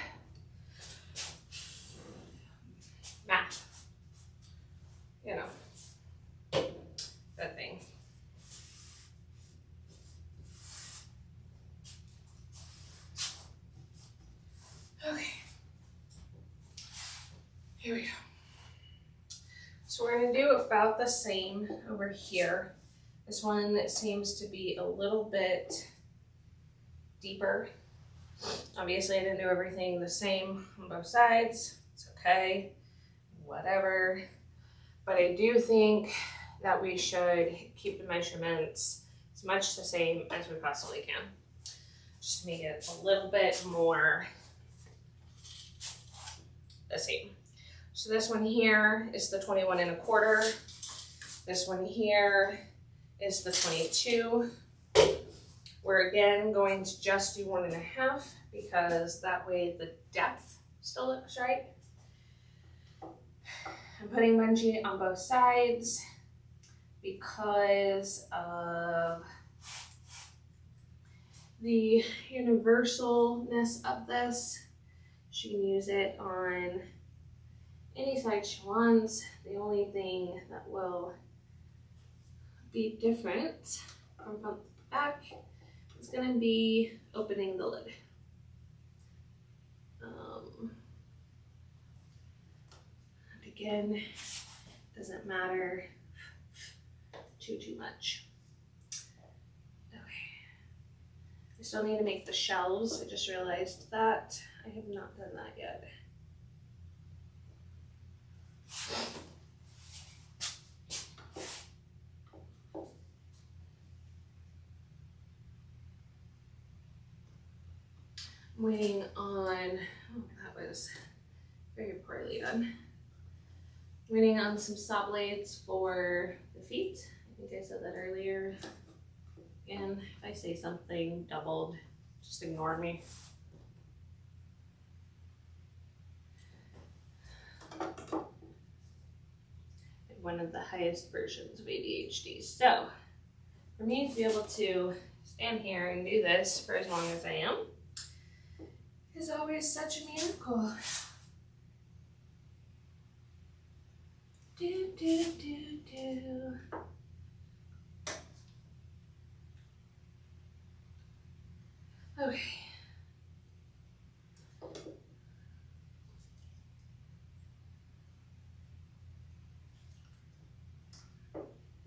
math. You know, that thing. Okay, here we go. So we're gonna do about the same over here. This one seems to be a little bit deeper. Obviously I didn't do everything the same on both sides. It's okay, whatever. But I do think that we should keep the measurements as much the same as we possibly can. Just to make it a little bit more the same. So this one here is the 21 1/4. This one here is the 22. We're again going to just do 1 1/2 because that way the depth still looks right. I'm putting bungee on both sides because of the universalness of this. She can use it on any side she wants. The only thing that will be different from front to back is going to be opening the lid. And again, doesn't matter too much. Okay, still need to make the shelves. I just realized that. I have not done that yet. I'm waiting on, oh, that was very poorly done. Waiting on some saw blades for the feet. I think I said that earlier. And if I say something doubled, just ignore me. One of the highest versions of ADHD. So for me to be able to stand here and do this for as long as I am is always such a miracle. Do, do, do, do. Okay.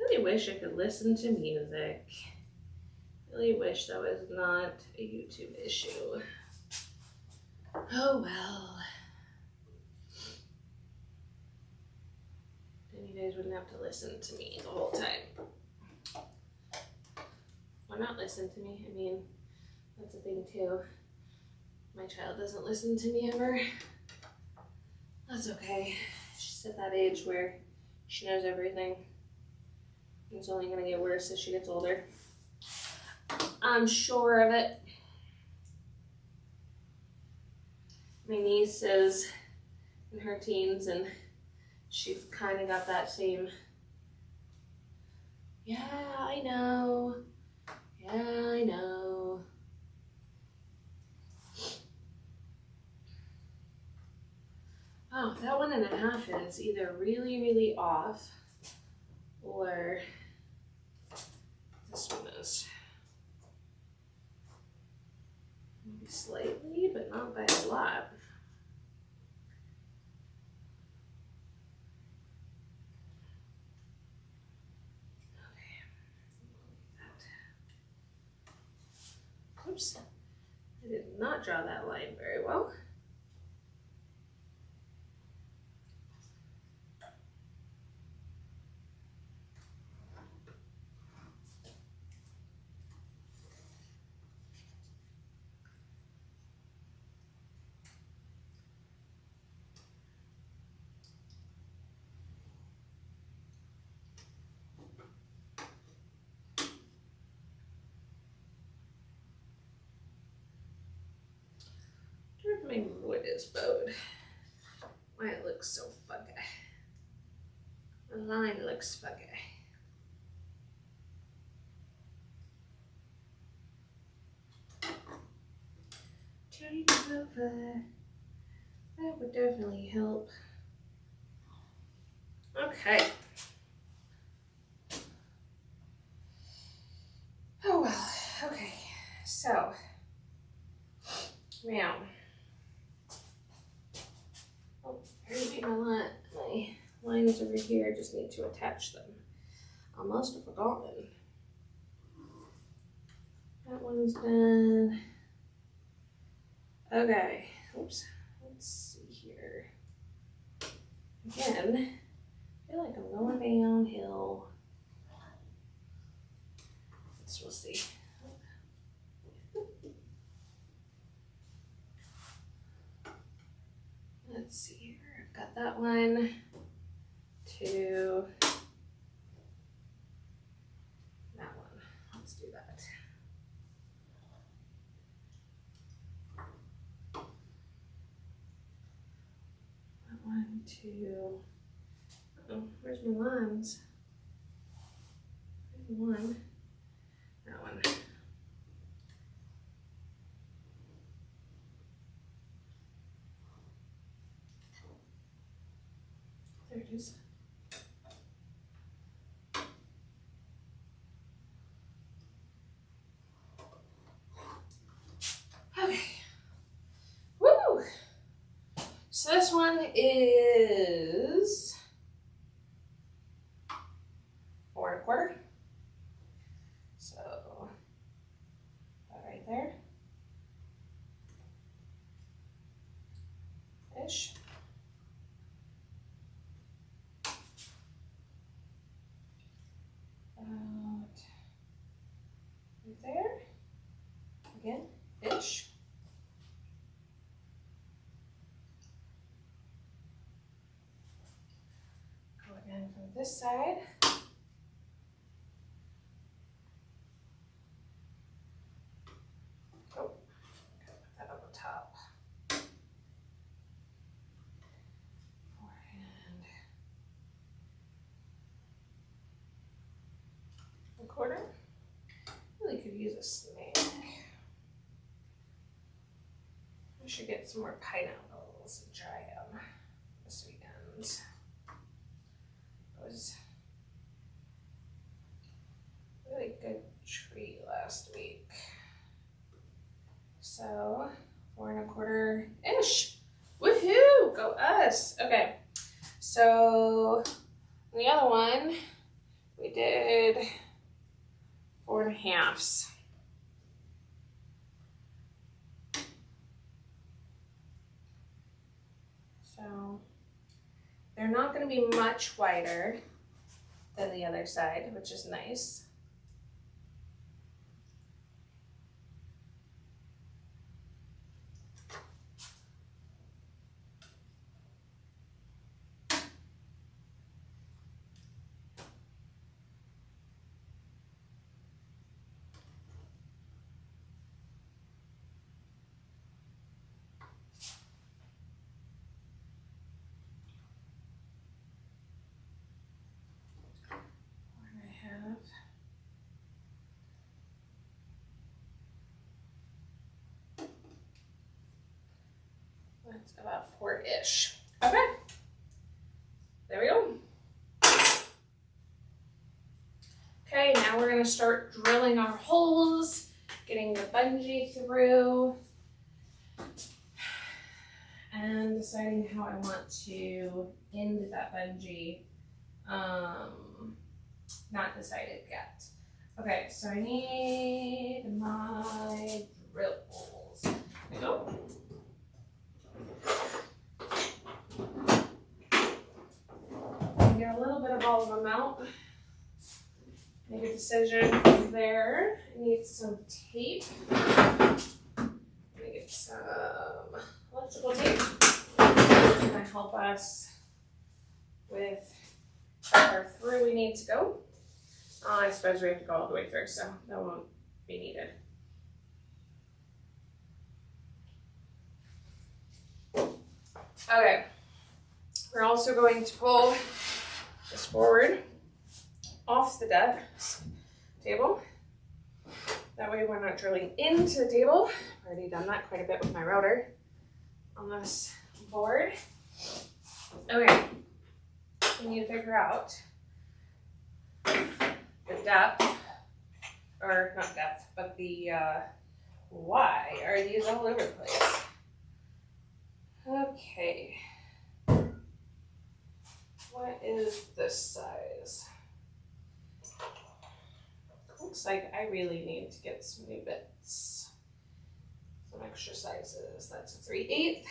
Really wish I could listen to music. Really wish that was not a YouTube issue. Oh well. Then you guys wouldn't have to listen to me the whole time. Or not listen to me, I mean, that's a thing too. My child doesn't listen to me ever. That's okay. She's at that age where she knows everything. It's only gonna get worse as she gets older. I'm sure of it. My niece is in her teens and she's kind of got that same, yeah, I know. Yeah, I know. Oh, that 1.5 is either really, really off or this one is. Maybe slightly, but not by a lot. Oops, I did not draw that line very well. My wood is bowed. Why it looks so fuggy. The line looks fuggy. Turn it over. That would definitely help. Okay. Oh well, okay. So, now. Oh, I already made my lines over here, just need to attach them. I must have forgotten. That one's done. Okay, oops, let's see here. Again, I feel like I'm going downhill. We'll see. Let's see here, I've got that one, 2, that one, let's do that. That 1, 2, oh, where's my lines? There's 1, that one. There it is. Okay. Woo! So this one is 4 1/4. So that right there. this side. Oh, gotta put that on the top. Forehand. A quarter. Really could use a snake. I should get some more pineapples and try them this weekend. It was a really good treat last week. So 4 1/4-ish. Woohoo! Go us. Okay. So the other one we did 4 1/2s. So they're not going to be much wider than the other side, which is nice. That's about 4-ish. Okay. There we go. Okay, now we're gonna start drilling our holes, getting the bungee through, and deciding how I want to end that bungee. Not decided yet. Okay, so I need my drill holes. There we go. Get a little bit of all of them out. Make a decision from there. I need some tape. Let me get some electrical tape. It's gonna help us with how far through we need to go. I suppose we have to go all the way through, so that won't be needed. Okay, we're also going to pull this forward off the desk table. That way we're not drilling into the table. I've already done that quite a bit with my router on this board. Okay, we need to figure out the depth, or not depth, but the why are these all over the place? Okay. What is this size? Looks like I really need to get some new bits. Some extra sizes. That's a 3/8.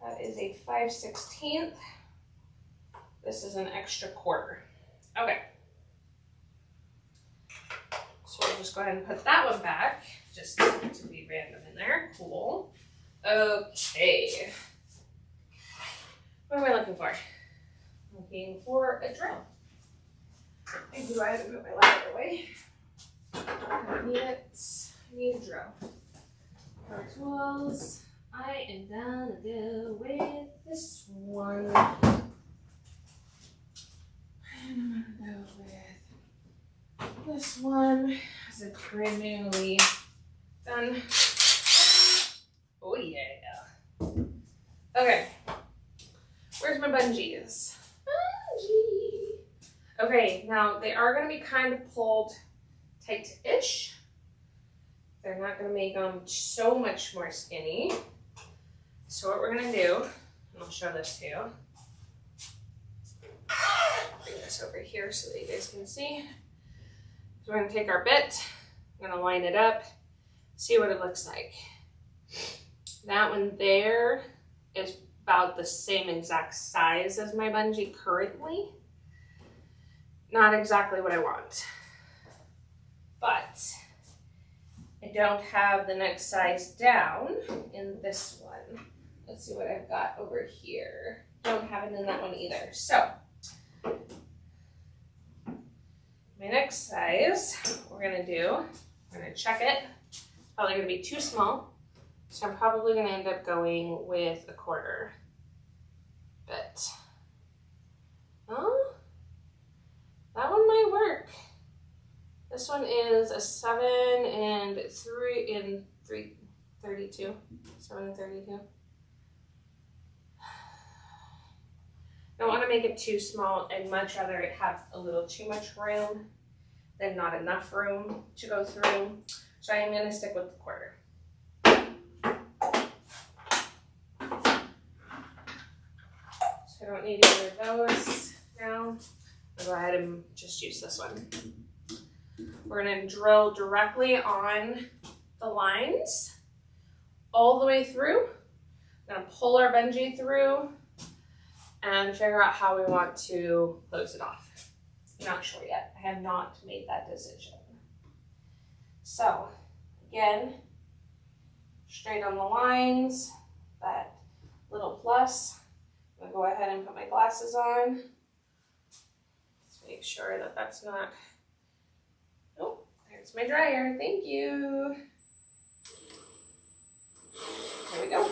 That is a 5/16. This is an extra 1/4. Okay. So we'll just go ahead and put that one back, just to be random in there. Cool. Okay. What am I looking for? Looking for a drill. And do I have to move my ladder away? I don't need it. I need a drill. Power tools. I am gonna go with this one. And I'm gonna go with this one. It's a brand newly done. Oh yeah. Okay. Where's my bungees? Bungee. Okay, now they are going to be kind of pulled tight-ish. They're not going to make them so much more skinny. So what we're going to do, and I'll show this to you. Bring this over here so that you guys can see. So we're going to take our bit, I'm going to line it up, see what it looks like. That one there is about the same exact size as my bungee currently. Not exactly what I want, but I don't have the next size down in this one. Let's see what I've got over here. don't have it in that one either. So my next size, we're gonna check it. Probably gonna be too small. So I'm probably gonna end up going with 1/4. But, oh, that one might work. This one is a 7 and 32. 7 and 32. I don't want to make it too small. I'd much rather it have a little too much room than not enough room to go through. So I'm going to stick with the 1/4. So I don't need either of those now. I'll go ahead and just use this one. We're going to drill directly on the lines all the way through. I'm going to pull our bungee through and figure out how we want to close it off. I'm not sure yet. I have not made that decision. So, again, straight on the lines, that little plus. I'm going to go ahead and put my glasses on. Let's make sure that that's not... Oh, there's my dryer. Thank you. There we go.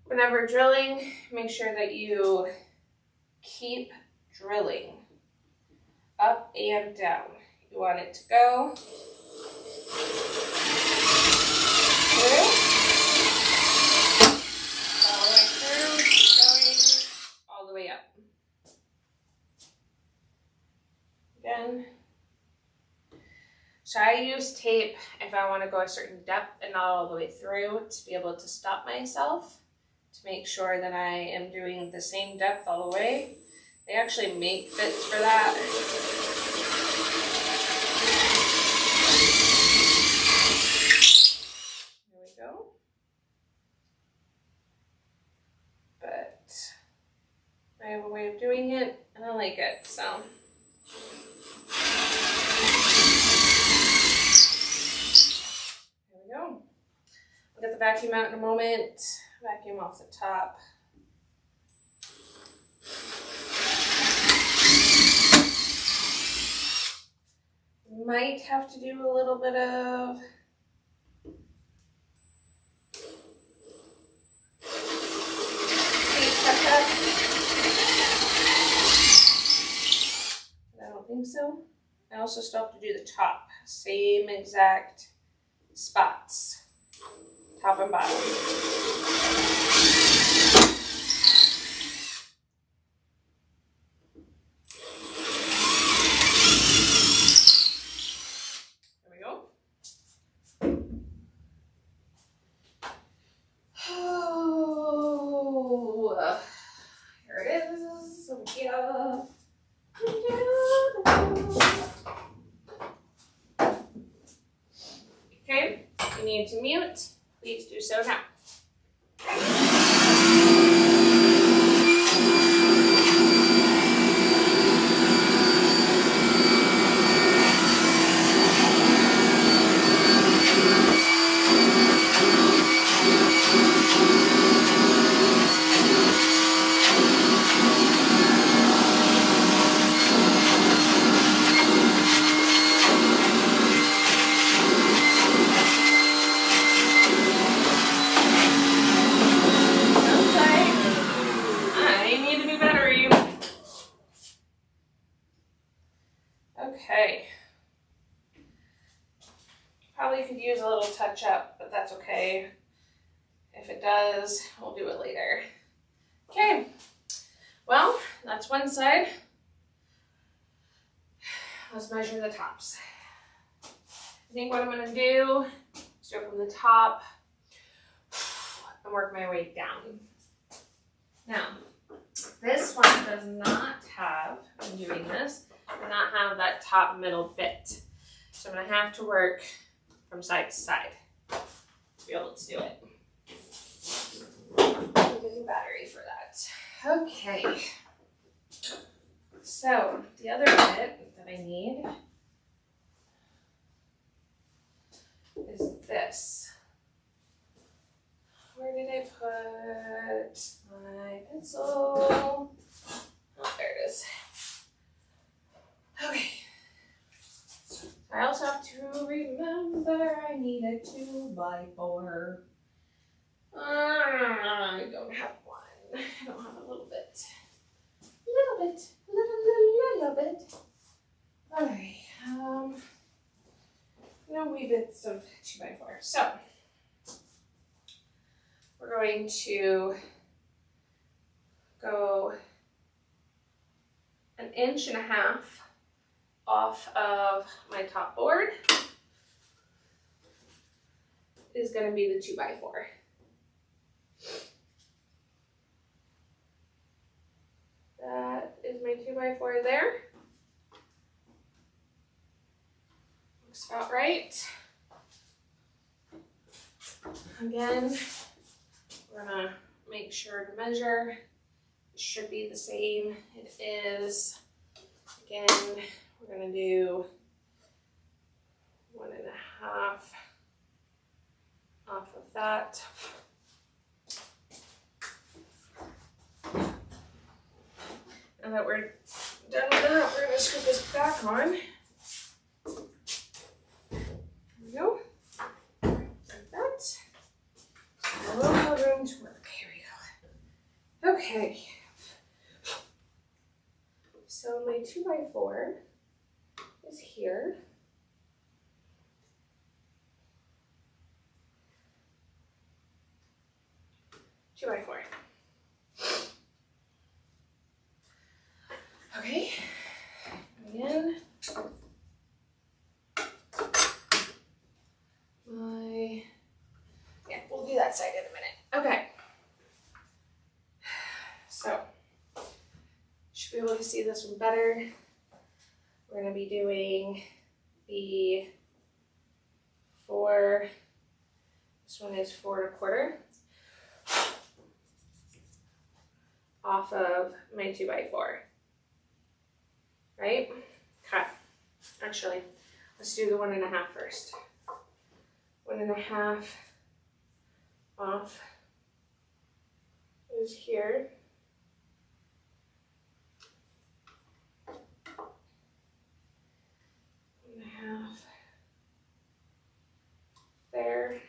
Whenever drilling, make sure that you keep drilling up and down. You want it to go through, all the way through, going all the way up. Again. So I use tape if I want to go a certain depth and not all the way through to be able to stop myself, to make sure that I am doing the same depth all the way. They actually make fits for that. There we go. But I have a way of doing it and I like it, so. There we go. I'll get the vacuum out in a moment. Vacuum off the top. Might have to do a little bit of touch-up. I don't think so. I also still have to do the top. Same exact spots. Top and bottom. There we go. Oh, here it is. So yeah. Okay, you need to mute. Please do so now. Okay. Probably could use a little touch up, but that's okay. If it does, we'll do it later. Okay. Well, that's one side. Let's measure the tops. I think what I'm going to do is start from the top and work my way down. Now, this one does not have, I'm doing this, does not have that top middle bit. So I'm going to have to work from side to side to be able to do it. I'll get a battery for that. Okay. So the other bit that I need is this. Where did I put my pencil? Oh, there it is. Okay. I also have to remember I need a 2x4. I don't have one. I don't have a little bit. Little bit. Okay. No wee bits of 2x4. So we're going to go 1.5 inches off of my top board. Is going to be the 2x4. That is my 2x4 there. Looks about right. Again, we're gonna make sure to measure. It should be the same. It is. Again, we're gonna do 1.5 off of that. Now that we're done with that, we're gonna screw this back on. There we go. Like that. A little more room to work. Here we go. Okay. So my 2x4 is here. Two by four. Okay. Again. We'll do that side in a minute. Okay. So, should be able to see this one better. We're going to be doing the 4, this one is 4 1/4 off of my 2x4, right? Okay, actually, let's do the 1.5 first. 1.5 off is here. There.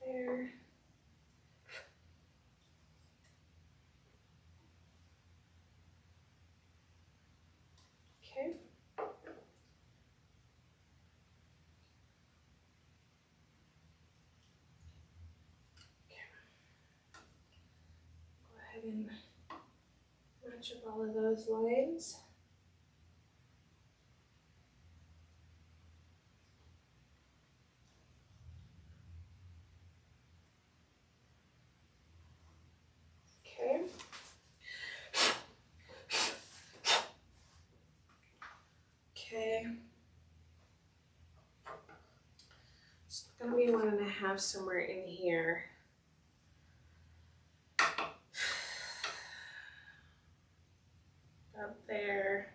There. Okay. Go ahead and match up all of those lines. Okay. Okay. It's gonna be 1.5 somewhere in here. Up there.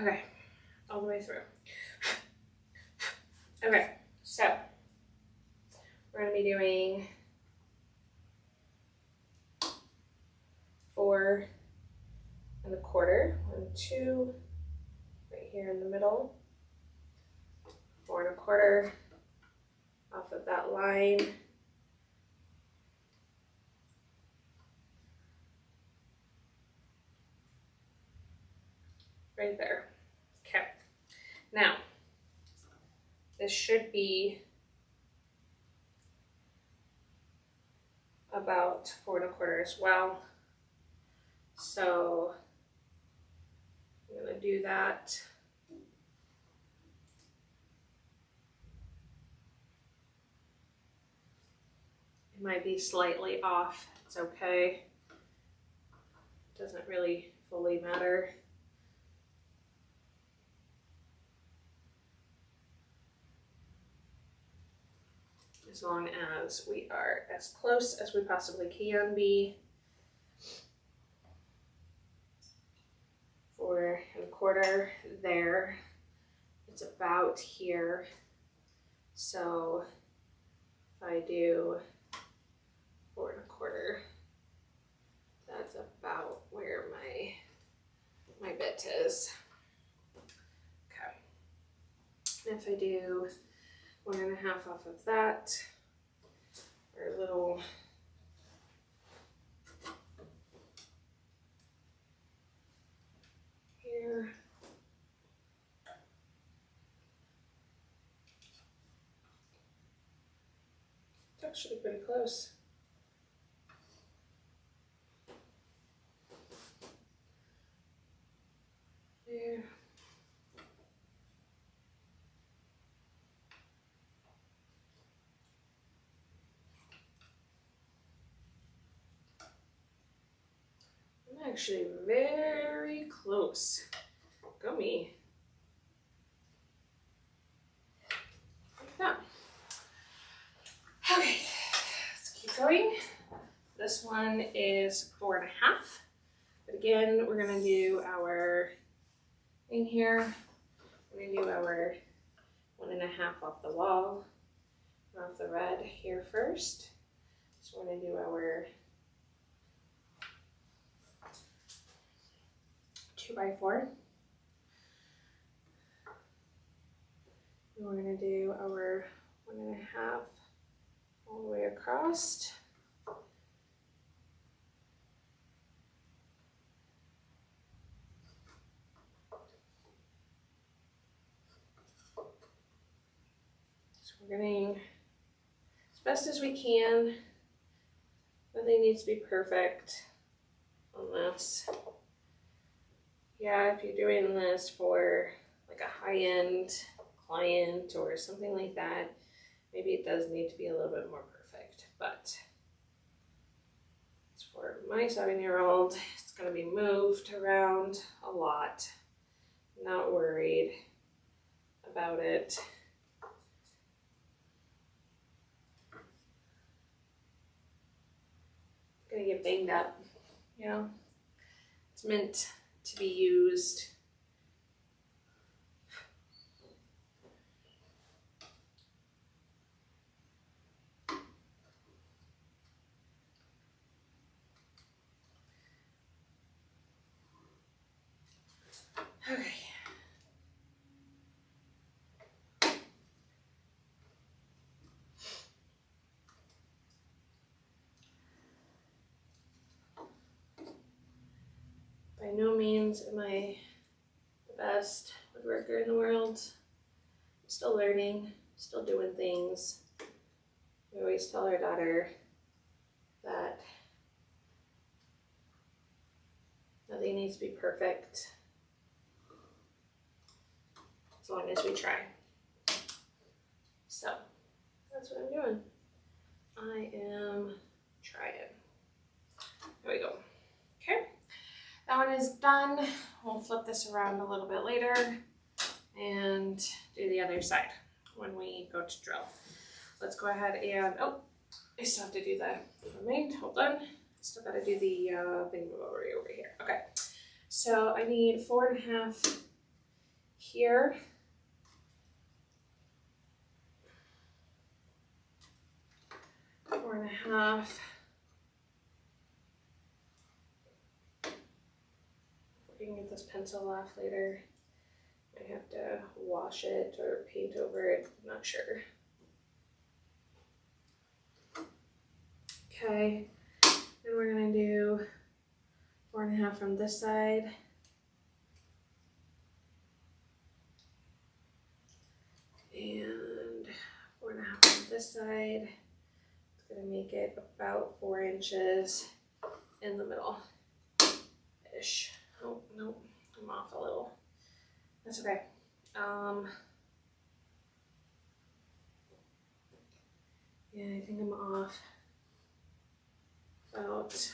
Okay, all the way through. Okay, so we're gonna be doing 4 1/4, 1, 2, right here in the middle, 4 1/4 off of that line. Right there. Okay. Now, this should be about 4 1/4 as well. So I'm gonna do that. It might be slightly off. It's okay. It doesn't really fully matter. As long as we are as close as we possibly can be. 4 1/4 there. It's about here. So if I do 4 1/4, that's about where my bit is. Okay. And if I do 1 1/2 off of that, or a little here. It's actually pretty close. There. I'm actually very close. Go me. Like that. Okay, let's keep going. This one is 4 1/2. But again, we're gonna do our thing here. We're gonna do our 1 1/2 off the wall, off the red here first. So we're gonna do our 2 by 4. And we're gonna do our 1 1/2 all the way across. So we're getting as best as we can. Nothing needs to be perfect on this. Yeah, if you're doing this for like a high-end client or something like that, maybe it does need to be a little bit more perfect, but it's for my 7-year-old. It's gonna be moved around a lot. Not worried about it. Gonna get banged up, you know? It's meant to be used. Okay. By no means am I the best woodworker in the world. I'm still learning, still doing things. We always tell our daughter that nothing needs to be perfect as long as we try. So that's what I'm doing. I am trying. There we go. Okay, that one is done. We'll flip this around a little bit later and do the other side when we go to drill. Let's go ahead and, oh, I still have to do the remain. Hold on. Still got to do the thing over here. Okay, so I need 4 1/2 here. 4.5. We can get this pencil off later. I have to wash it or paint over it, I'm not sure. Okay, then we're gonna do 4.5 from this side. And 4.5 from this side. It's gonna make it about 4 inches in the middle-ish. Oh, no, I'm off a little. That's okay. Yeah, I think I'm off about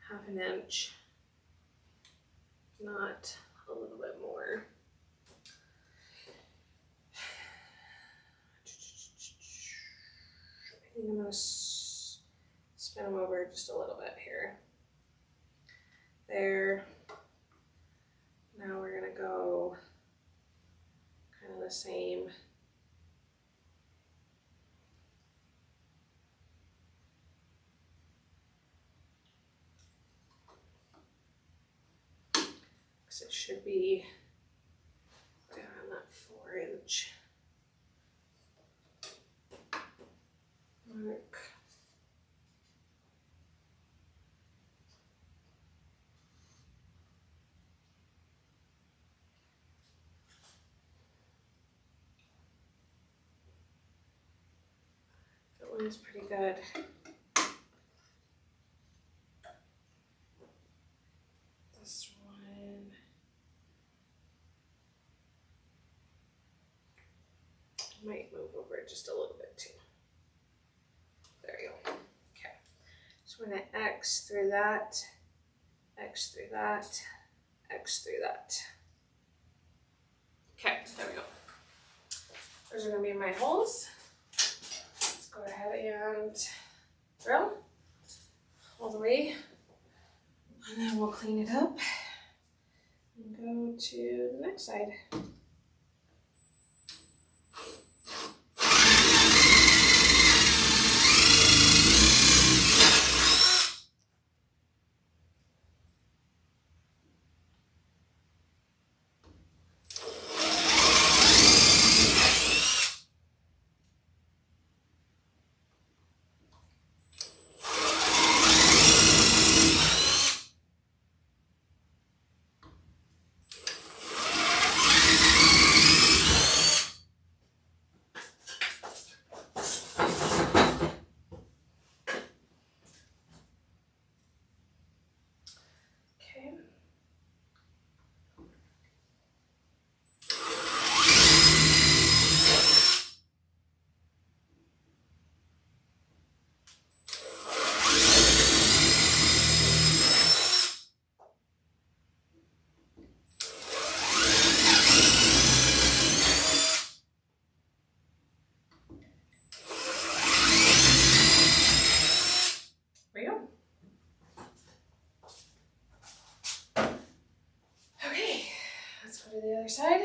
1/2 inch, not a little bit more. I think I'm gonna spin them over just a little bit here. There. Now we're gonna go kind of the same. Because it should be right on that 4 inch mark. That one's pretty good. This one. I might move over it just a little bit too. There you go. Okay. So we're gonna X through that, X through that, X through that. Okay, there we go. Those are gonna be my holes. Let's go ahead and drill all the way. And then we'll clean it up and go to the next side. To the other side.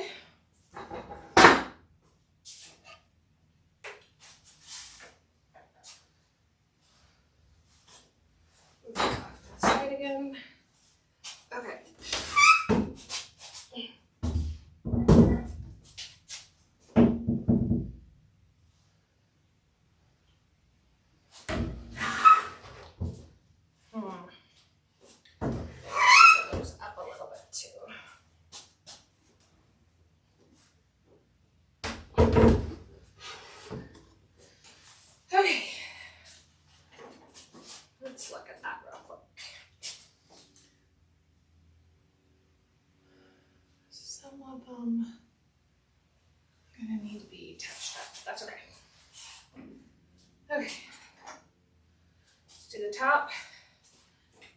Off that side again. Okay. Those up a little bit too. Okay, let's look at that real quick. Some of them are gonna need to be touched up. That's okay. Okay, let's do the top.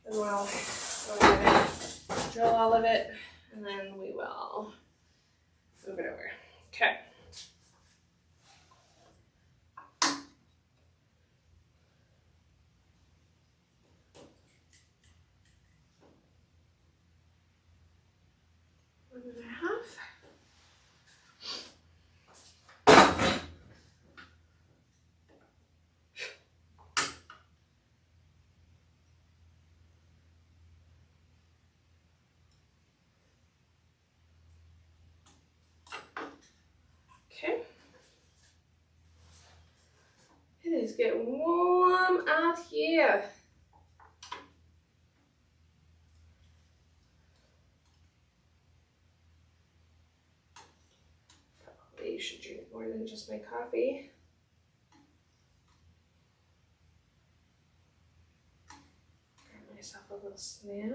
Then we'll go ahead and drill all of it, and then we will move it over. Okay. is getting warm out here. Probably should drink more than just my coffee. Grab myself a little snack.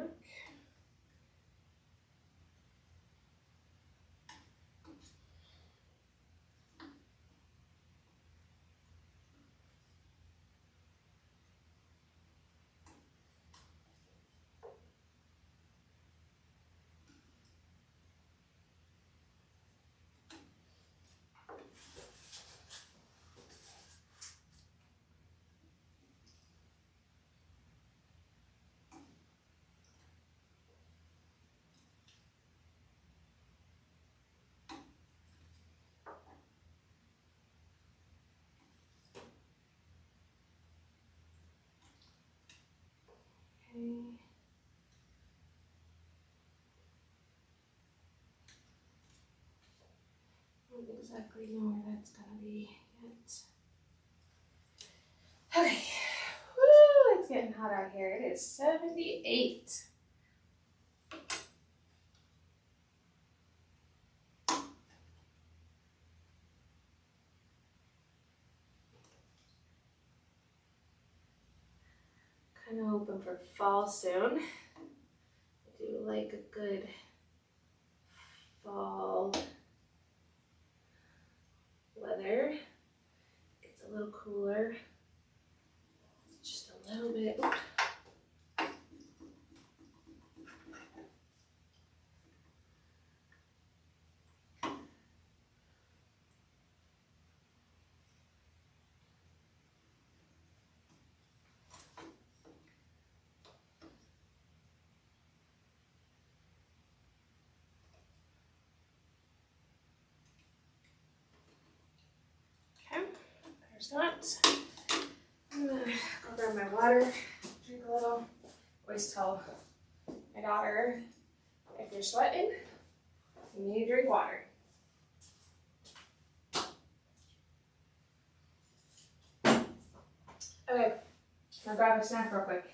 Okay. I don't exactly know where that's gonna be yet. Okay. Woo, it's getting hot out here. It is 78. Kind of hoping for fall soon. I do like a good fall weather. Gets a little cooler. Just a little bit. Oops. Okay, there's that. I'm gonna go grab my water, drink a little. Always tell my daughter, if you're sweating, you need to drink water. Okay, now grab a snack real quick.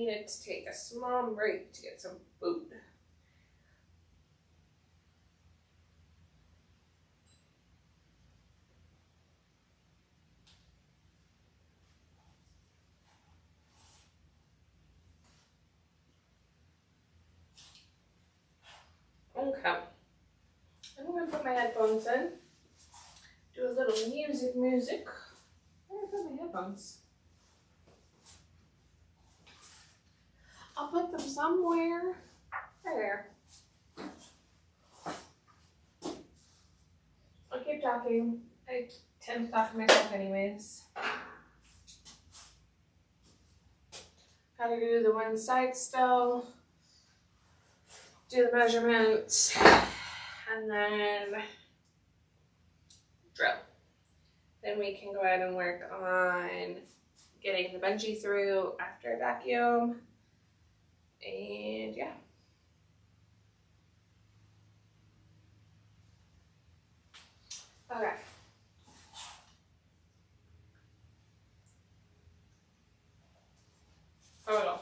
needed to take a small break to get some food. Okay, I'm gonna put my headphones in, do a little music. Where did I put my headphones? I'll put them somewhere. There. I'll keep talking. I tend to talk to myself anyways. Gotta do the one side still, do the measurements, and then drill. Then we can go ahead and work on getting the bungee through after I vacuum. And yeah. Okay. Oh.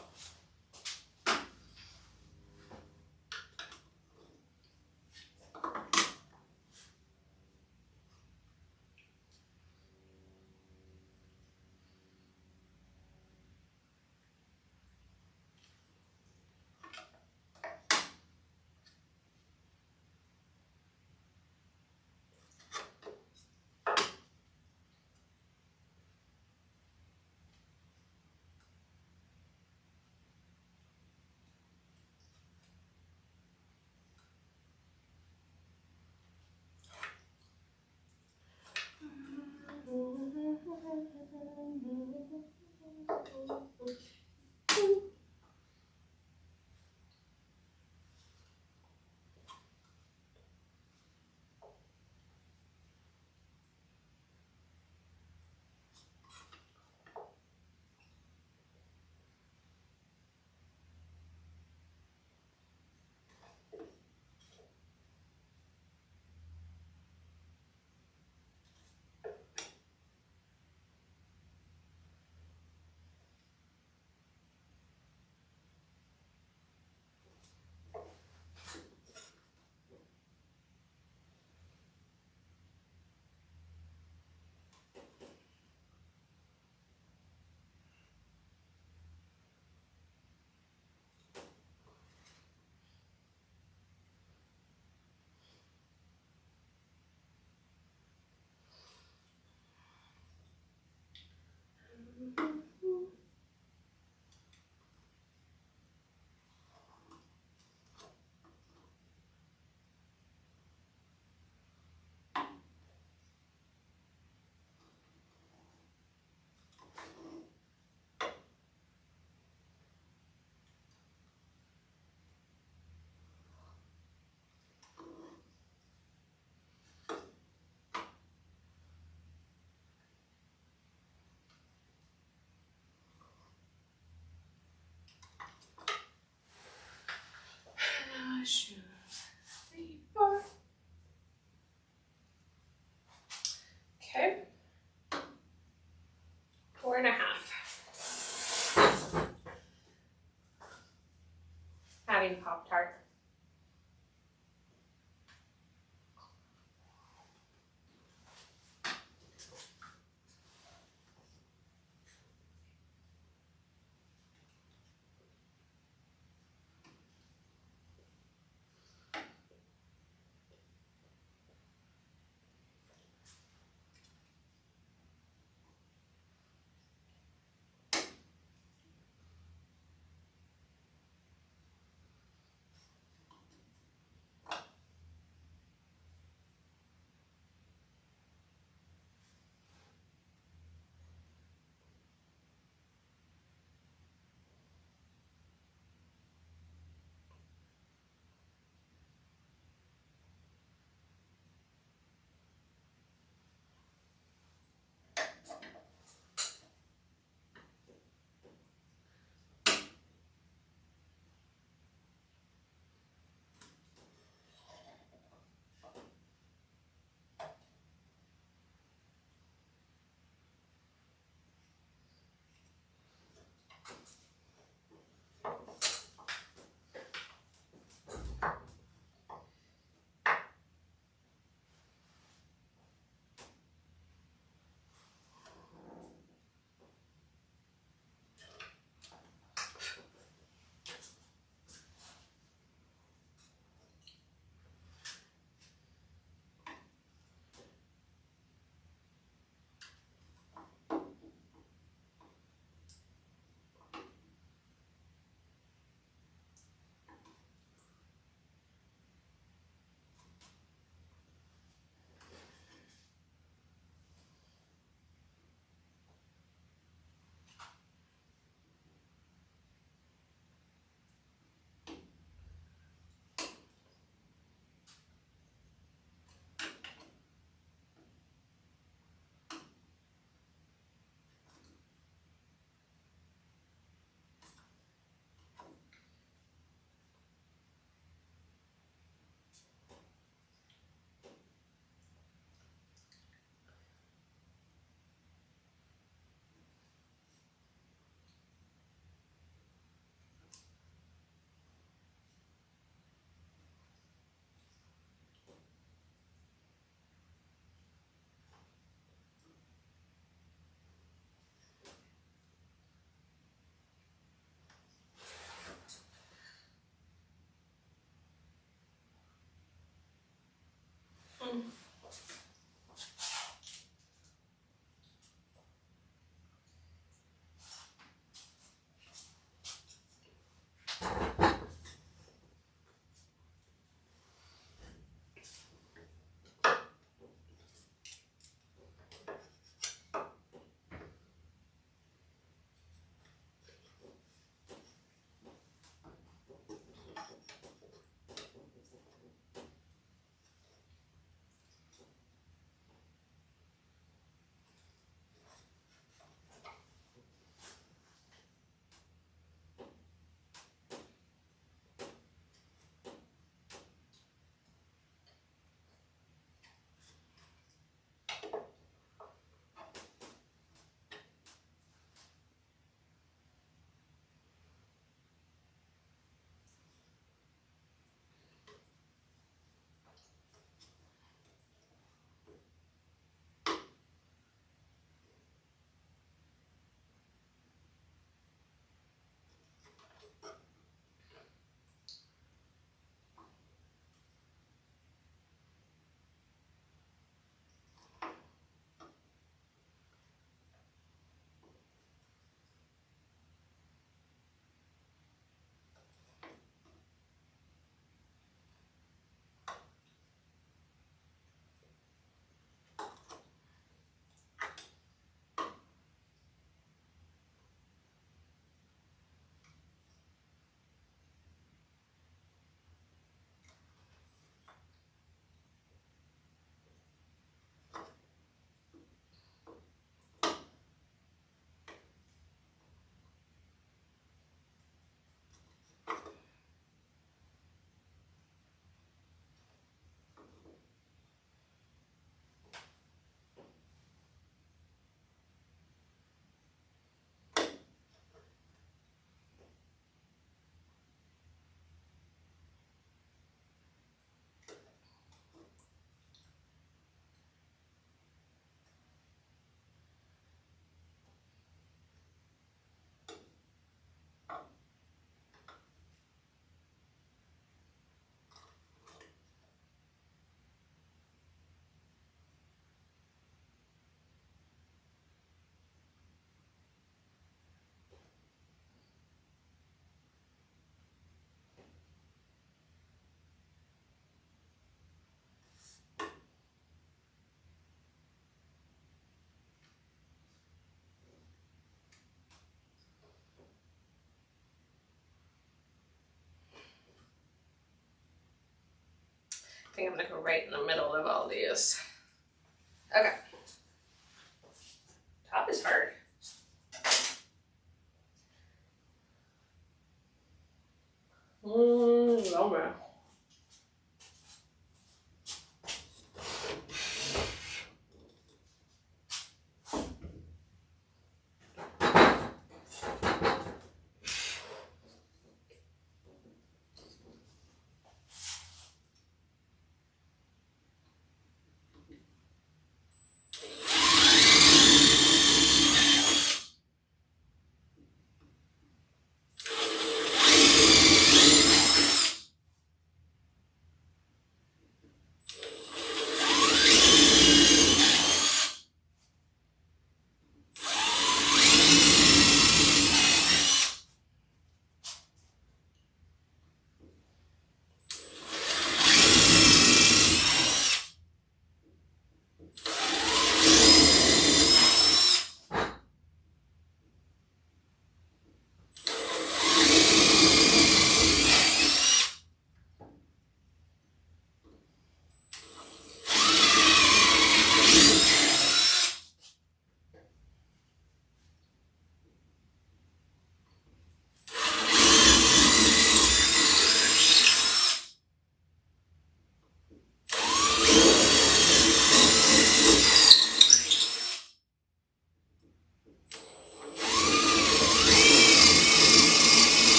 Shoot. 3, 4. Okay. 4.5. Having Pop-Tart. think I'm gonna go right in the middle of all these. Okay. Top is hard. Okay.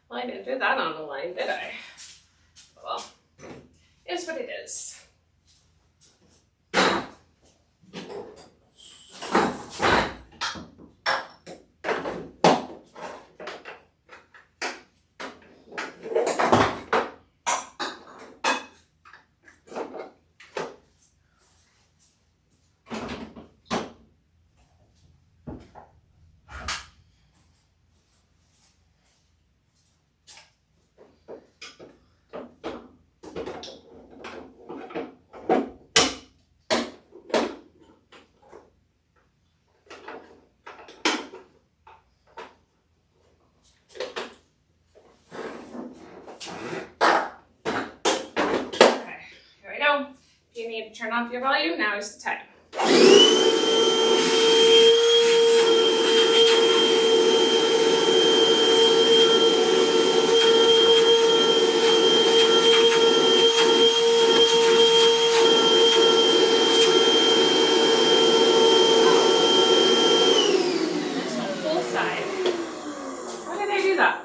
Well, I didn't do that on the line, did I? Well, it's what it is. If you need to turn off your volume, now is the time. That's a full side. Why did I do that?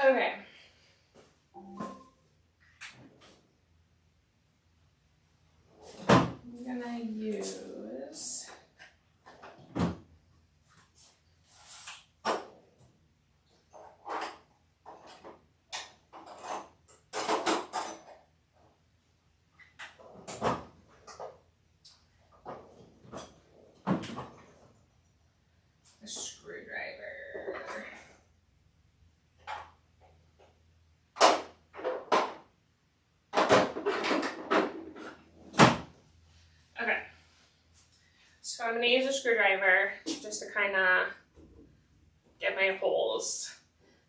Okay. I'm gonna use a screwdriver. Okay. So I'm gonna use a screwdriver just to kind of get my holes.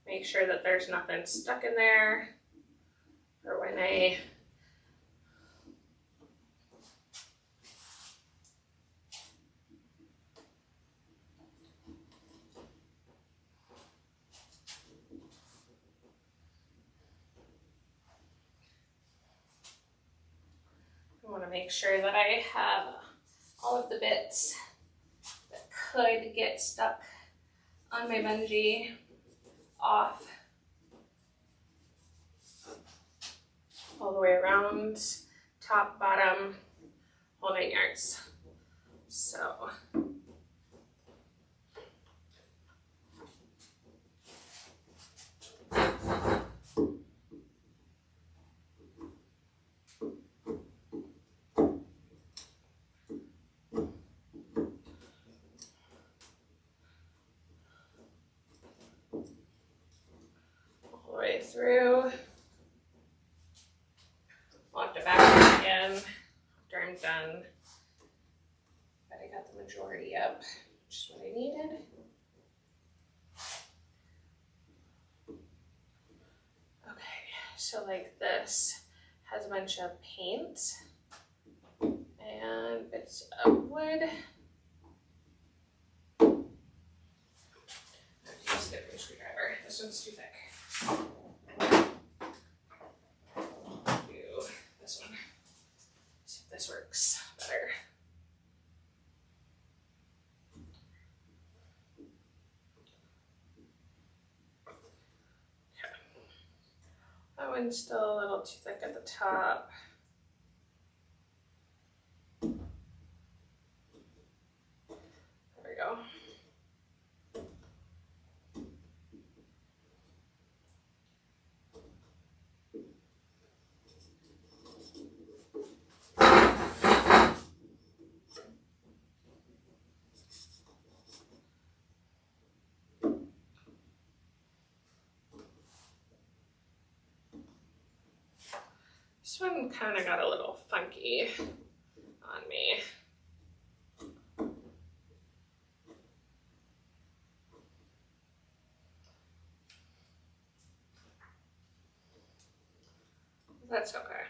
Make sure that there's nothing stuck in there for when I want to make sure that I have all of the bits that could get stuck on my bungee off all the way around, top, bottom, whole 9 yards. So all the way through. Lock it back again after I'm done. But I got the majority up, which is what I needed. Okay, so like this has a bunch of paint and bits of wood. I have to use a different screwdriver. This one's too thick. Do this one. See if this works better. Okay. That one's still a little too thick at the top. There we go. This one kind of got a little funky on me. That's okay.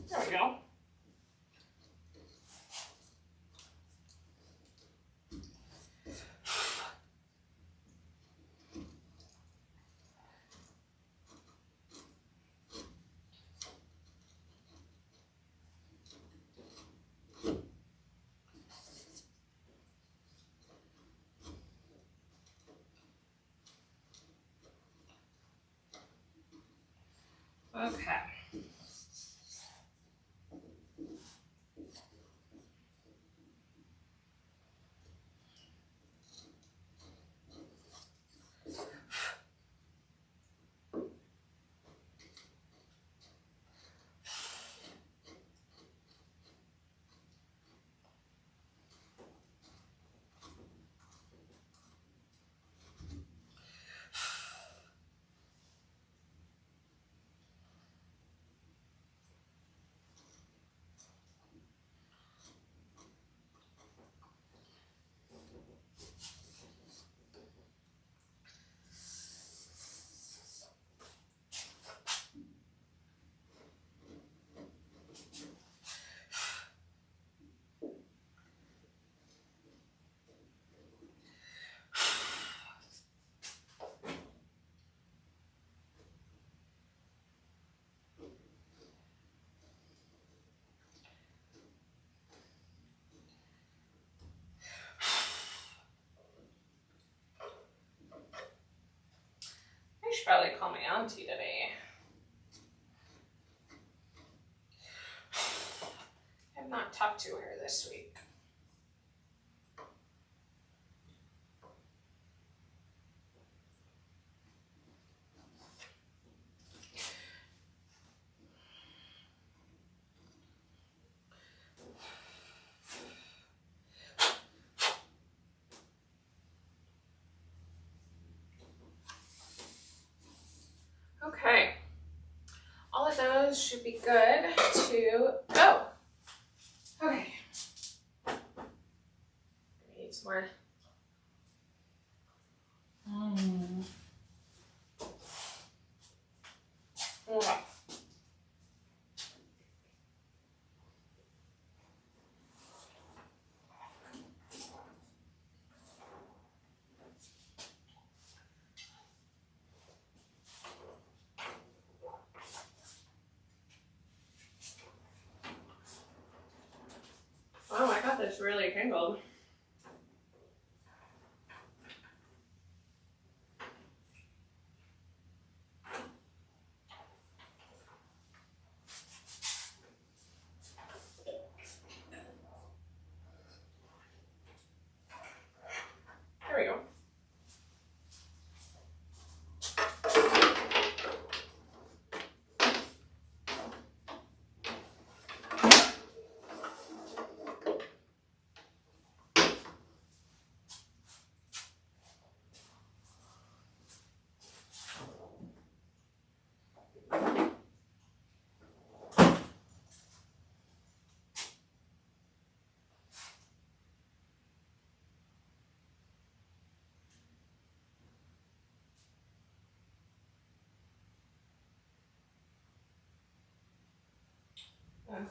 There we go. Okay. probably call my auntie today. I have not talked to her this week. Okay, all of those should be good to go. Okay, need some more. Okay. Wow, I got this really tangled. There we go. Okay.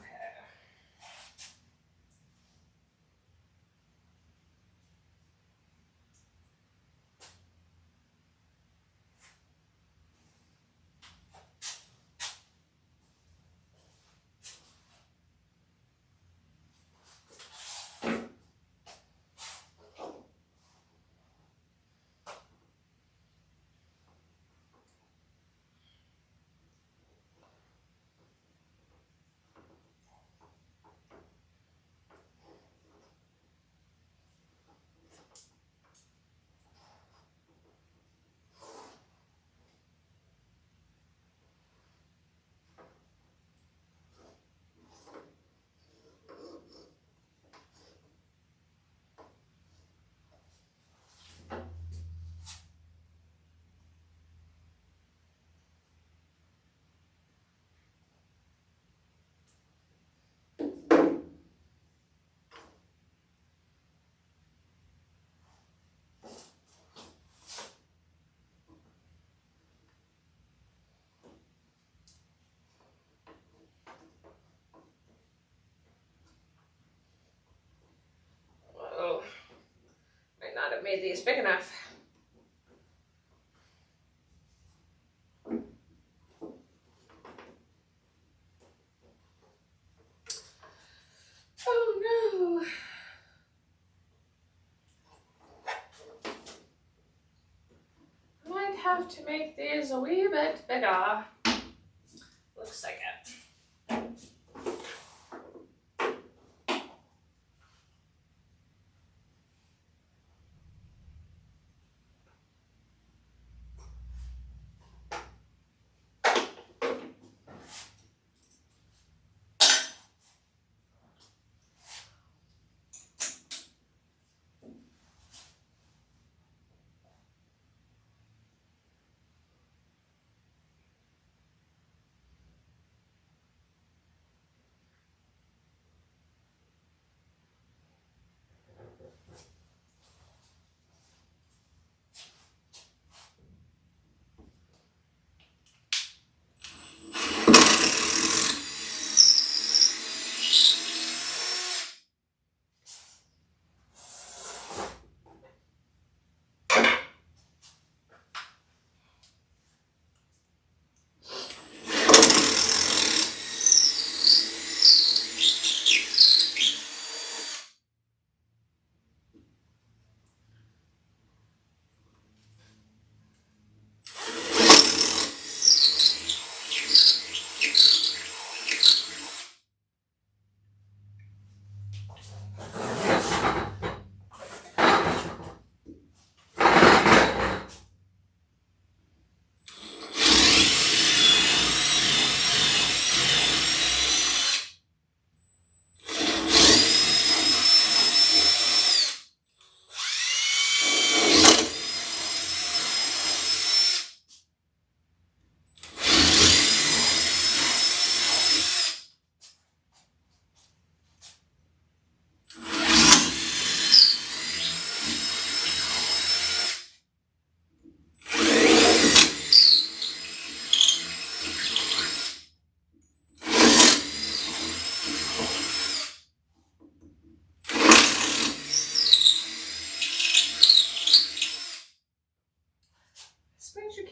Whoa. Might not have made these big enough. Oh no. I might have to make these a wee bit bigger. Looks like it.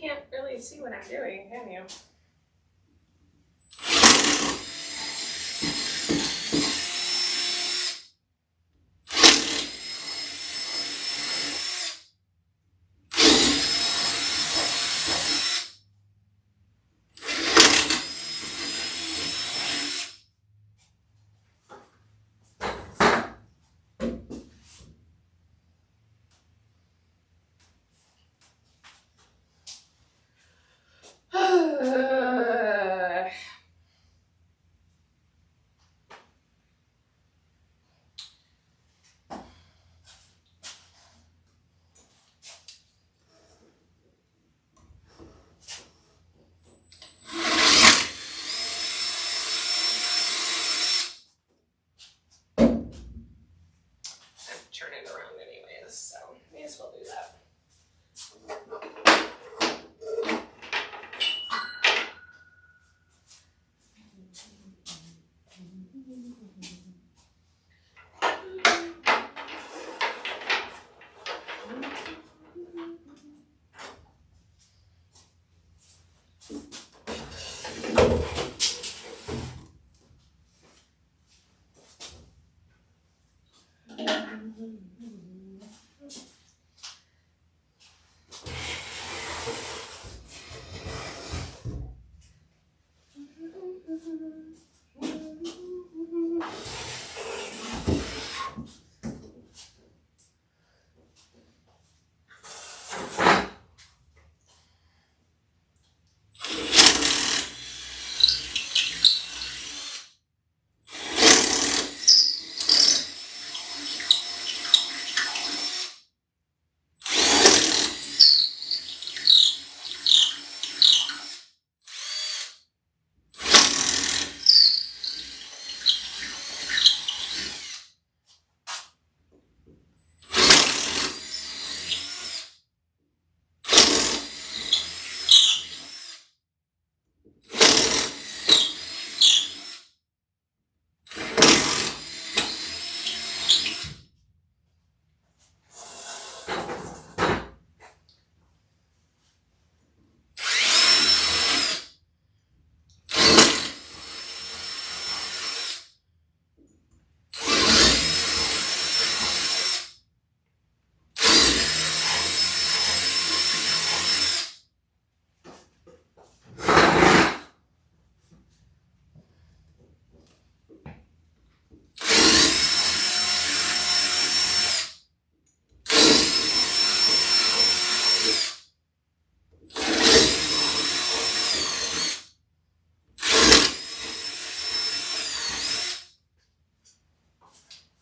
can't really see what I'm doing, can you? Turn it around anyways, so may as well do that.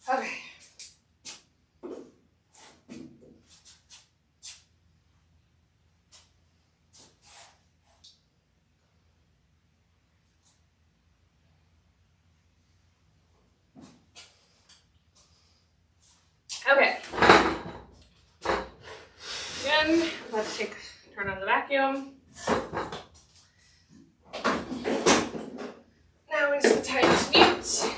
Okay. Okay. Again, let's turn on the vacuum. Now is the time to mute.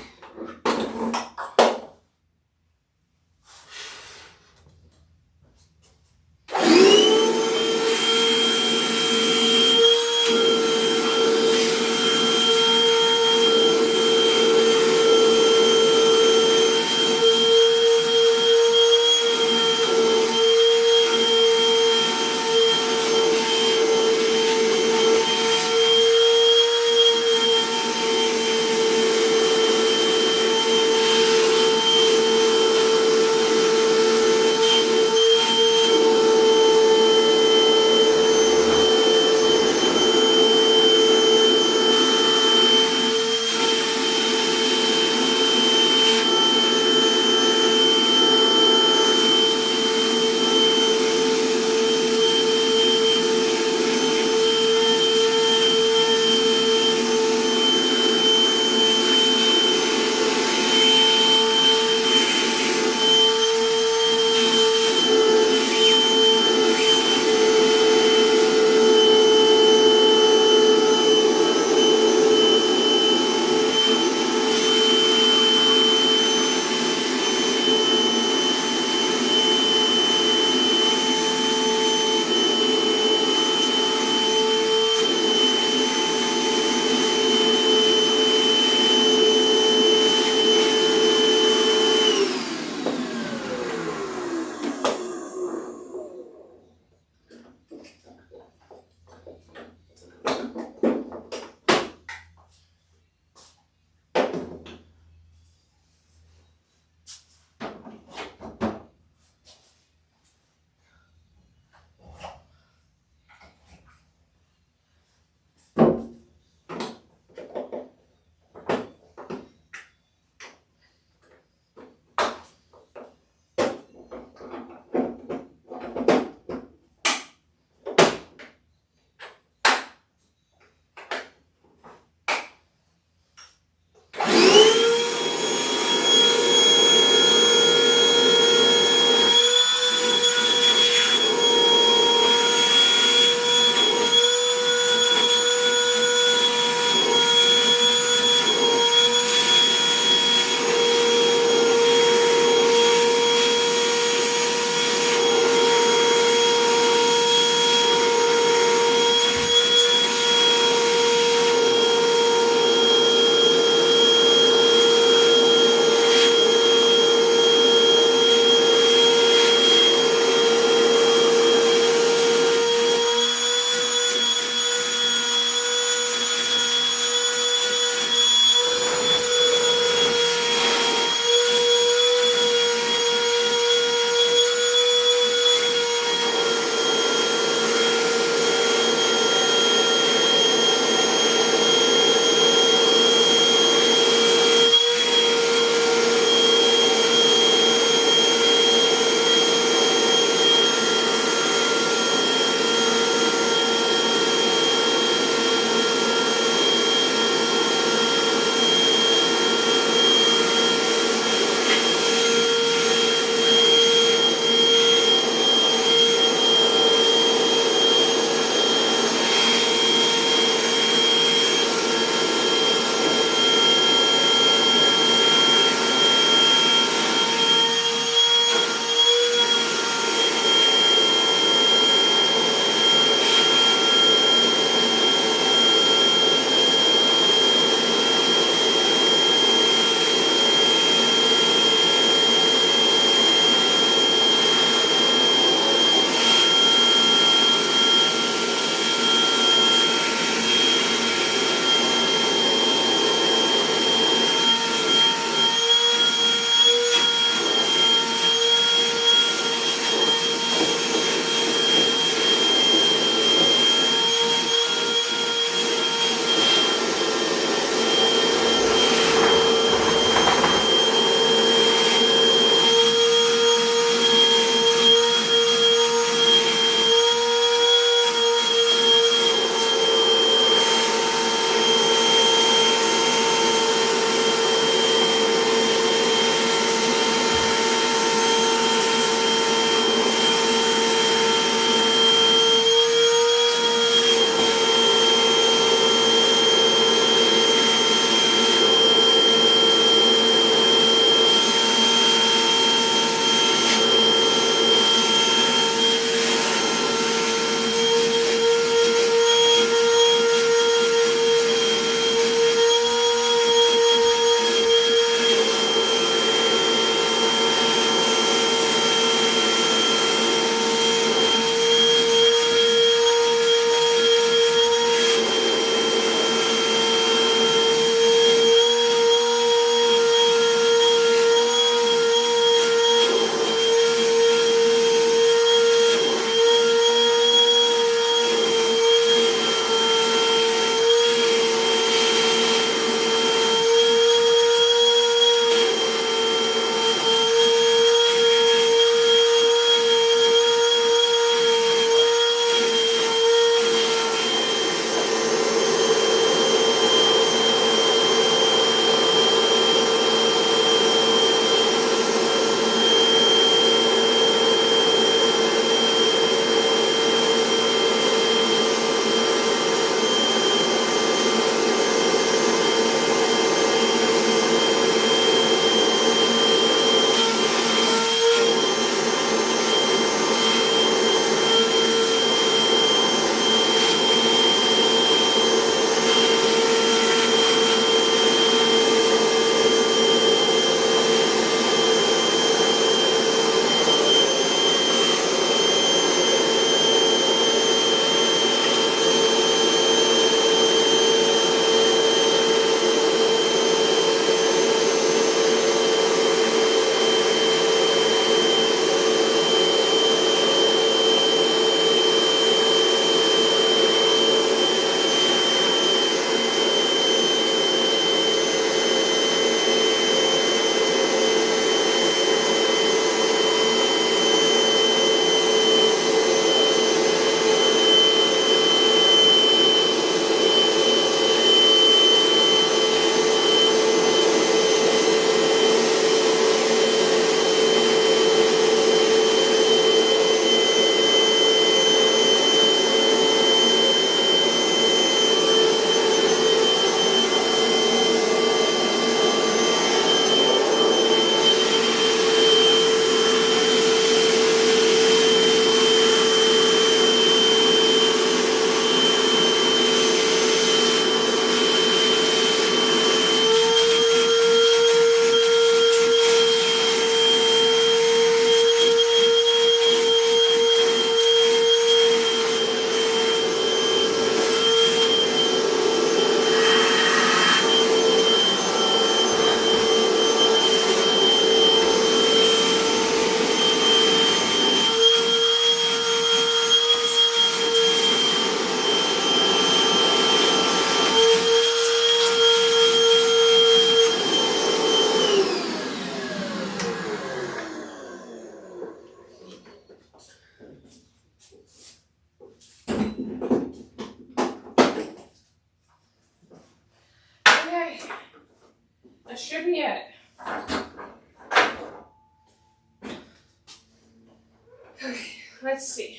let's see.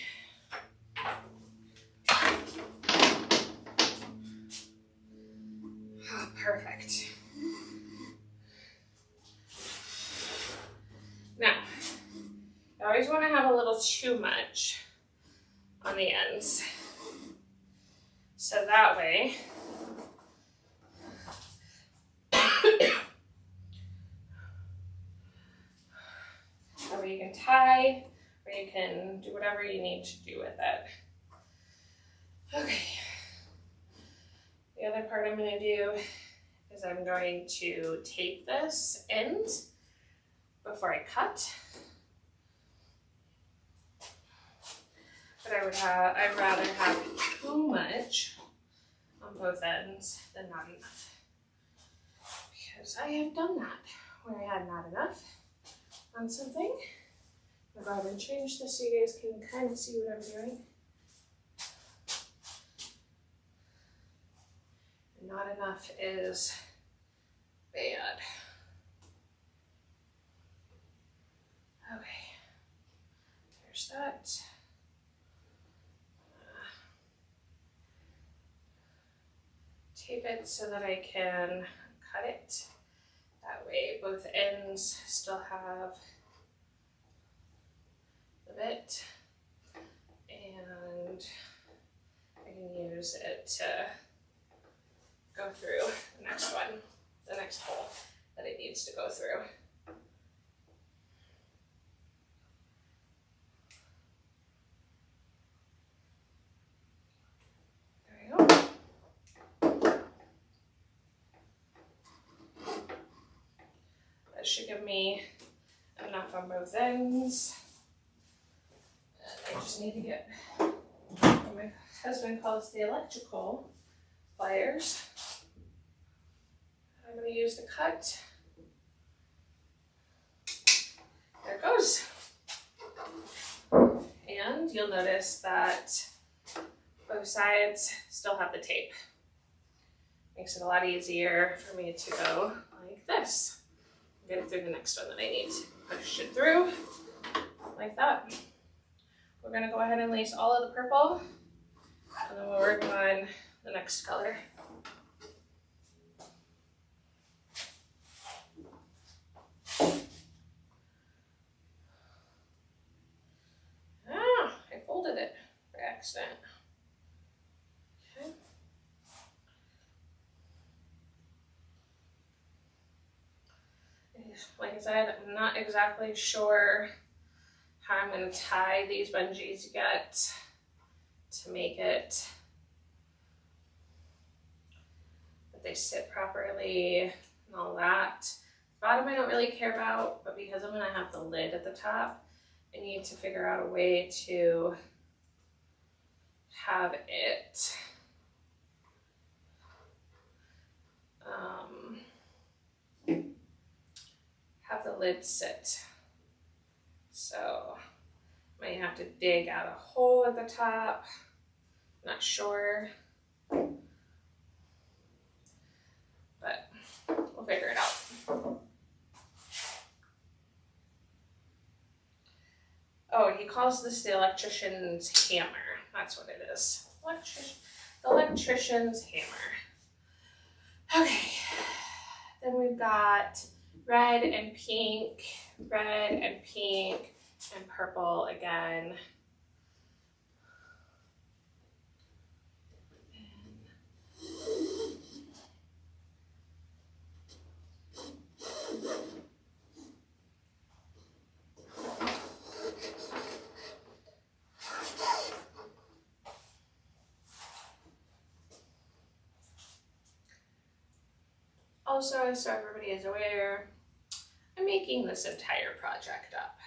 Oh, perfect. Now, I always want to have a little too much on the ends. So that way, that way you can tie, or you can do whatever you need to do with it. Okay. The other part I'm going to do is I'm going to tape this end before I cut. But I'd rather have too much on both ends than not enough. Because I have done that where I had not enough on something. I'll go ahead and change this so you guys can kind of see what I'm doing. And not enough is bad. Okay, there's that. Tape it so that I can cut it. That way both ends still have the bit, and I can use it to go through the next one, the next hole that it needs to go through. There we go. That should give me enough on both ends. And I just need to get what my husband calls the electrical pliers. I'm going to use to cut. There it goes. And you'll notice that both sides still have the tape. Makes it a lot easier for me to go like this. Get it through the next one that I need. Push it through like that. We're going to go ahead and lace all of the purple, and then we'll work on the next color. Ah, I folded it by accident. Okay. Like I said, I'm not exactly sure how I'm going to tie these bungees yet to make it that they sit properly and all that. Bottom I don't really care about, but because I'm going to have the lid at the top, I need to figure out a way to have it have the lid sit. So might have to dig out a hole at the top. Not sure, but we'll figure it out. Oh, he calls this the electrician's hammer. That's what it is. The electrician's hammer. Okay, then we've got red and pink, and purple again. Also, so everybody is aware, I'm making this entire project up.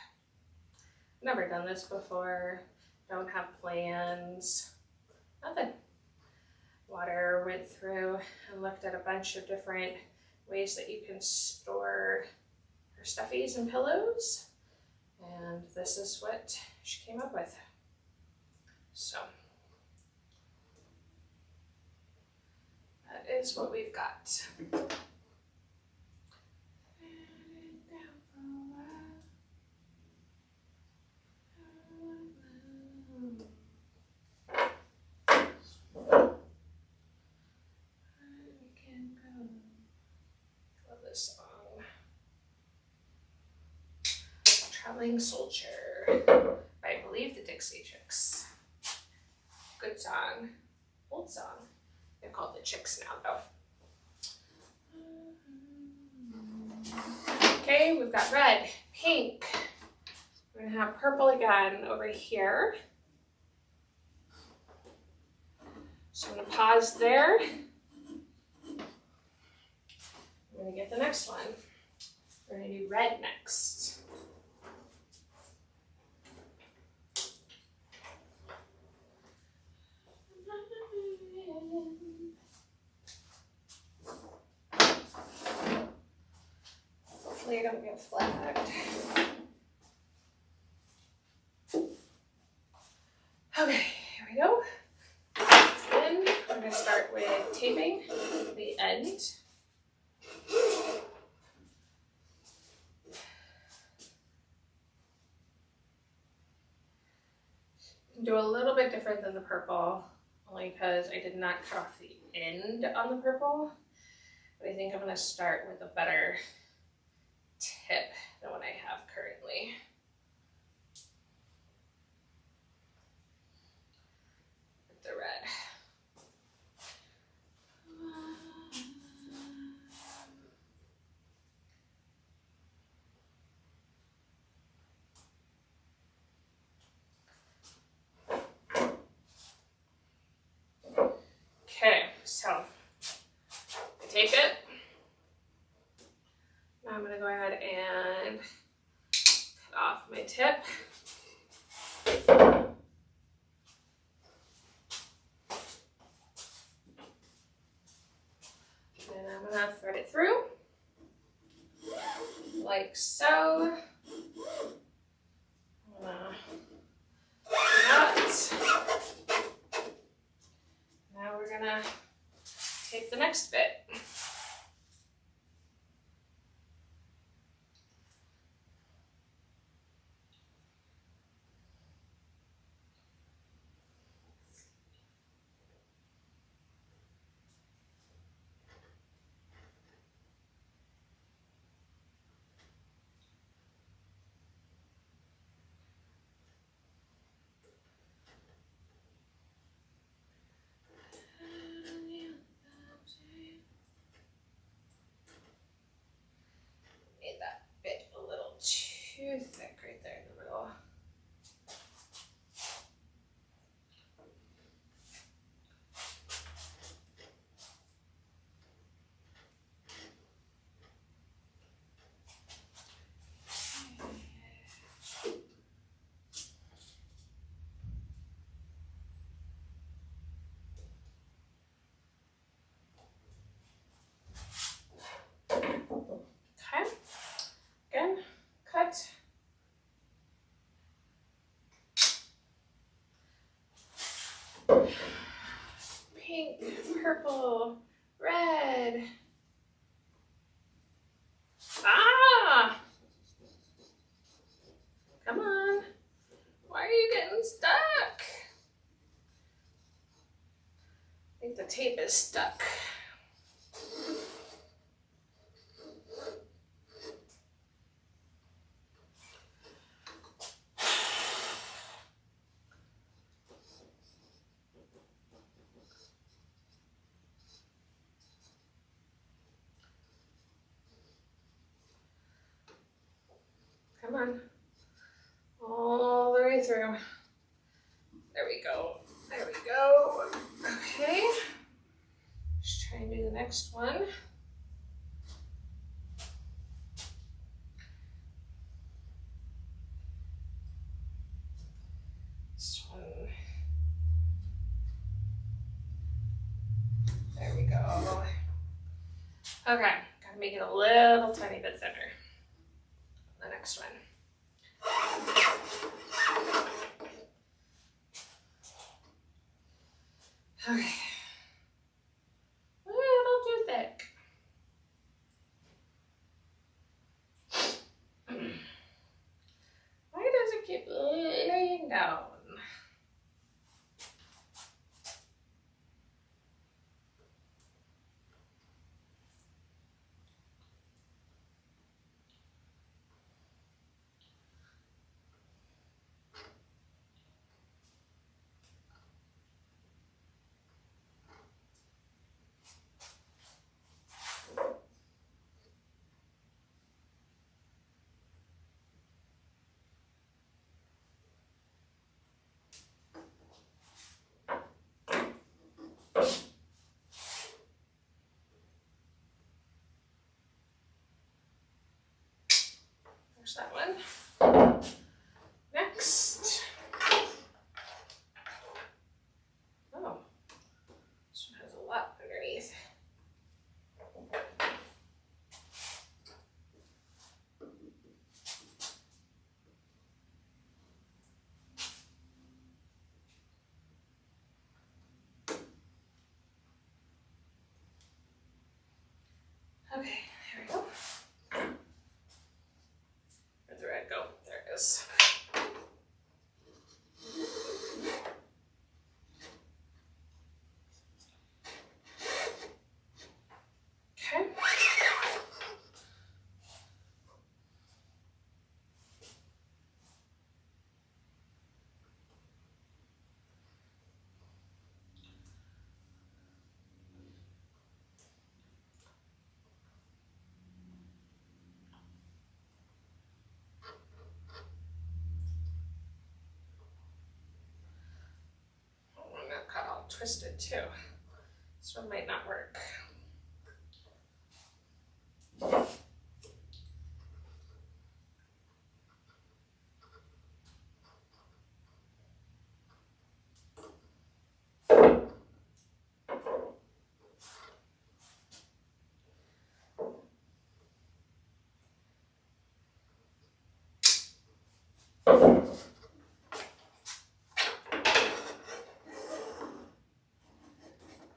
Never done this before, don't have plans, nothing. Water went through and looked at a bunch of different ways that you can store your stuffies and pillows, and this is what she came up with. So that is what we've got. Traveling Soldier by, I believe, the Dixie Chicks. Good song. Old song. They're called the Chicks now, though. Okay, we've got red, pink. We're gonna have purple again over here. So I'm gonna pause there. I'm gonna get the next one. We're gonna do red next. Hopefully I don't get flagged. Okay, here we go. Then we're gonna start with taping the end. Do a little bit different than the purple, only because I did not cut off the end on the purple, but I think I'm gonna start with a better tip than what I have currently. With the red. Okay, so I tape it. Now I'm gonna go ahead and cut off my tip. And I'm gonna thread it through, like so. I'm gonna do that. Now we're gonna tape the next bit. Made that bit a little too thick right there in the middle. Okay, again, cut. Pink, purple, red. Ah! Come on. Why are you getting stuck? I think the tape is stuck. Come on. All the way through. There we go. There we go. Okay. Let's try and do the next one. This one. There we go. Okay. Gotta make it a little tiny bit thinner. The next one. Okay. A little too thick. Why does it keep laying down? There's that one. Next. Oh, this one has a lot underneath. Okay, there we go. Where'd the red go? There it is. Okay. Oh, one got cut all twisted too. This one might not work.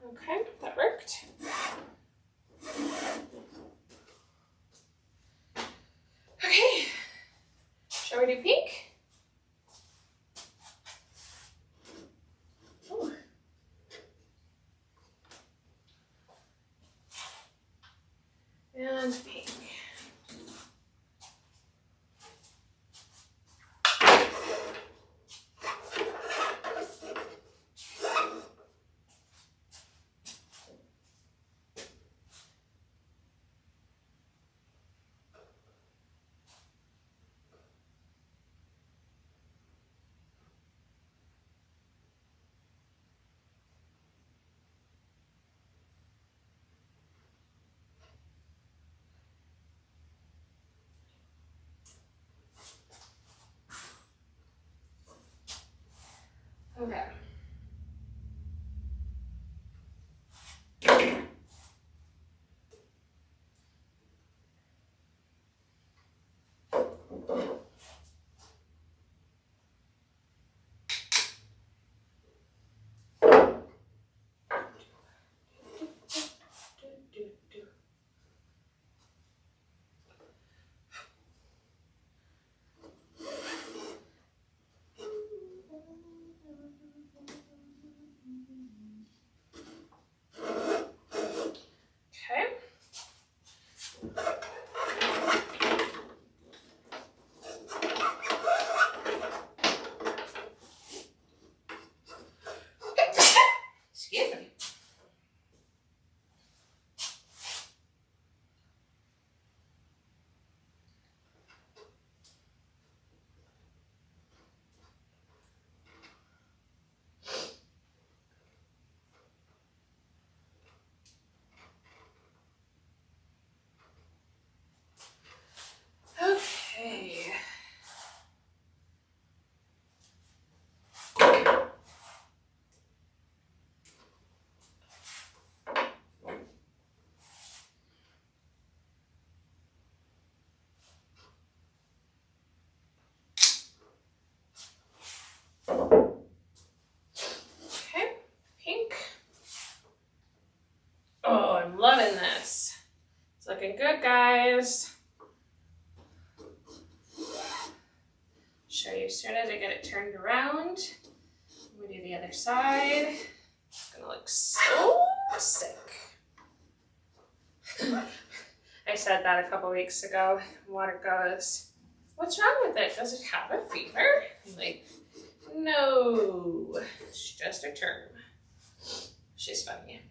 Okay, that worked. Okay, shall we do pink? Ooh. And pink. Okay. Okay. Excuse me. Okay. Okay, pink. Oh, I'm loving this. It's looking good, guys. Show you as soon as I get it turned around. We do the other side. It's gonna look so sick. I said that a couple weeks ago. Water goes, "What's wrong with it? Does it have a fever?" I'm like, "No, it's just a term." She's funny.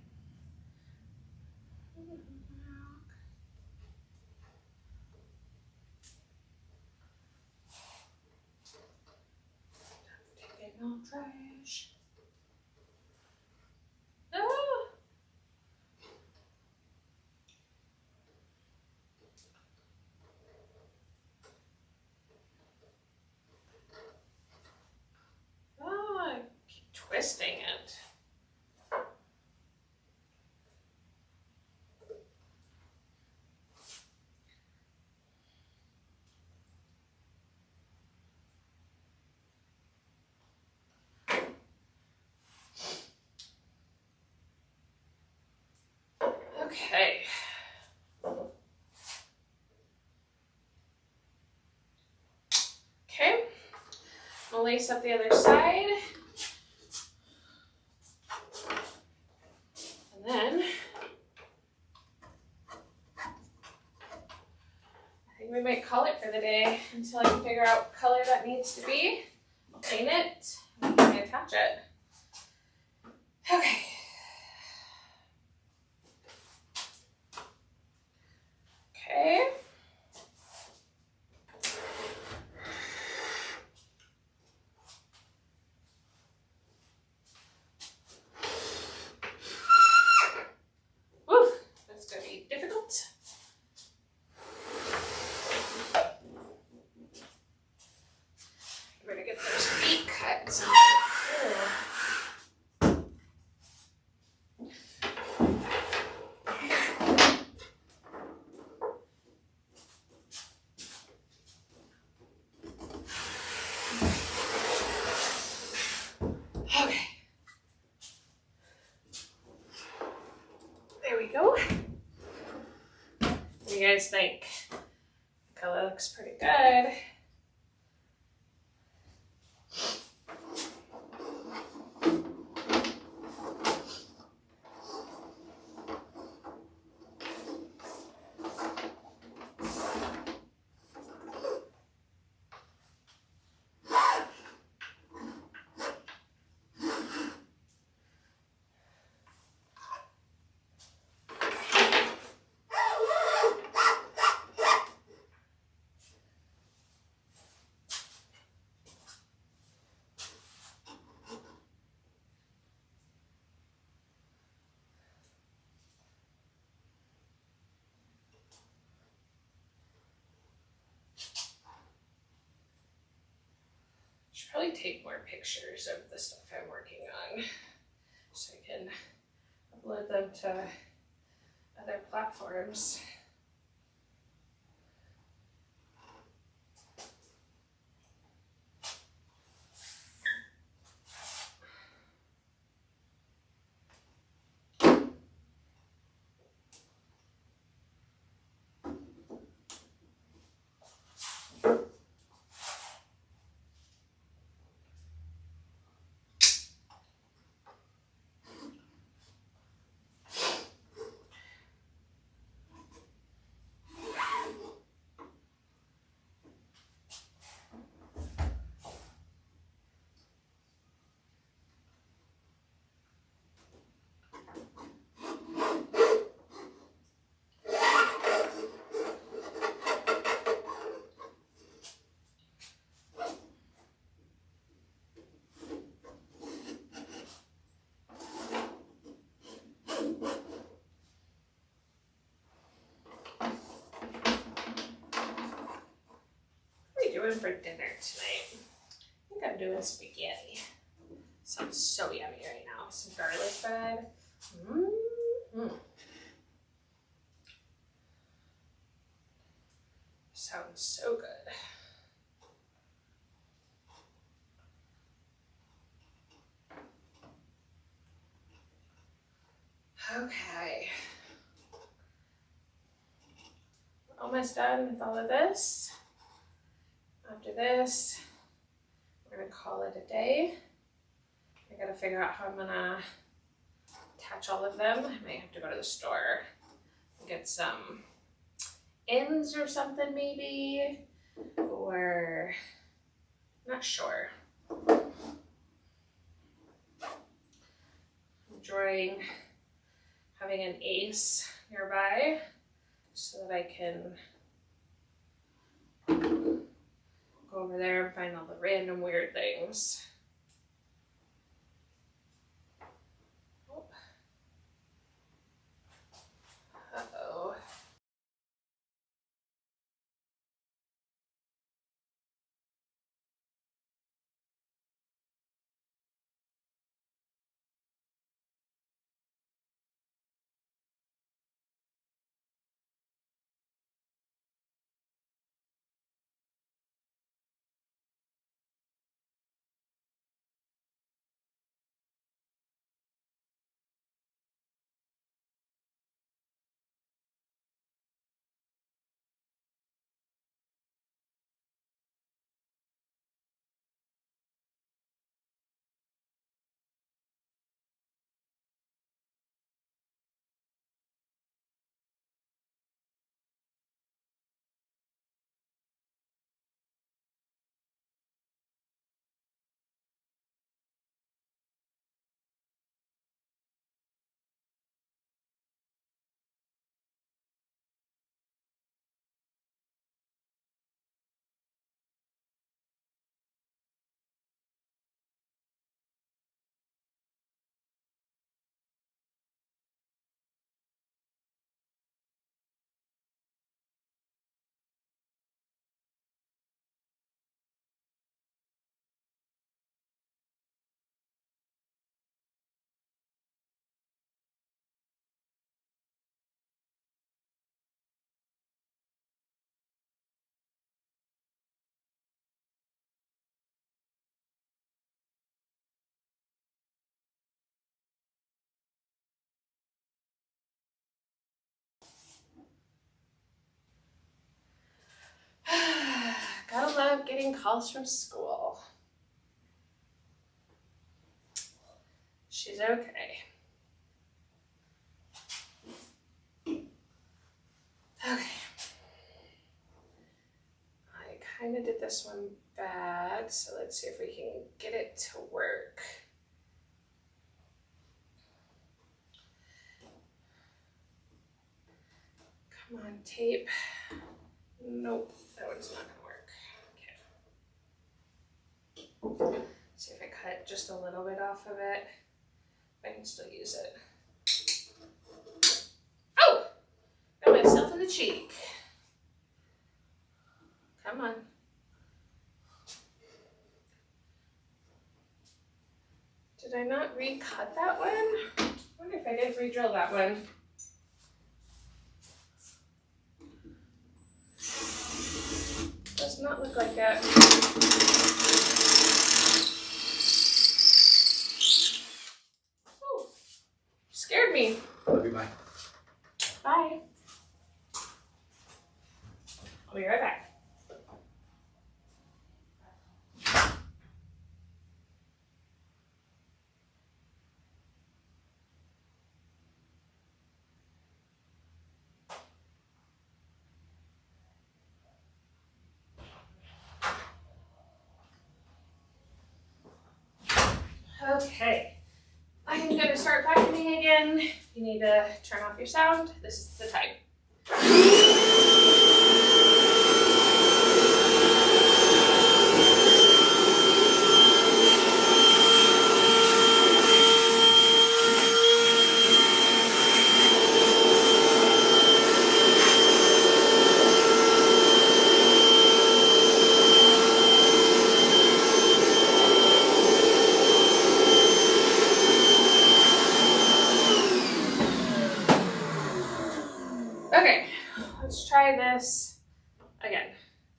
Taking no trash. Ah. Okay. Okay, I'll lace up the other side. And then I think we might call it for the day until I can figure out what color that needs to be. I'll paint it and attach it. Okay. Okay. Woo, that's gonna be difficult. We're gonna get those feet cut. Okay. There we go. What do you guys think? The color looks pretty good. Should probably take more pictures of the stuff I'm working on so I can upload them to other platforms. What are we doing for dinner tonight? I think I'm doing spaghetti. Sounds so yummy right now. Some garlic bread. Mm-hmm. Sounds so good. Okay. Almost done with all of this. After this, we're gonna call it a day. I gotta figure out how I'm gonna attach all of them. I might have to go to the store and get some ends or something maybe, or not sure. I'm enjoying having an ace nearby so that I can go over there and find all the random weird things. getting calls from school. She's okay. Okay. I kind of did this one bad, so let's see if we can get it to work. Come on, tape. Nope, that one's not gonna work. Okay. See if I cut just a little bit off of it. I can still use it. Oh! Got myself in the cheek. Come on. Did I not recut that one? I wonder if I did re-drill that one. Does not look like it. Ooh, scared me. Love you, bye. Bye. I'll be right back. Okay, I'm gonna start vacuuming again. You need to turn off your sound. This is the time. Okay, let's try this again,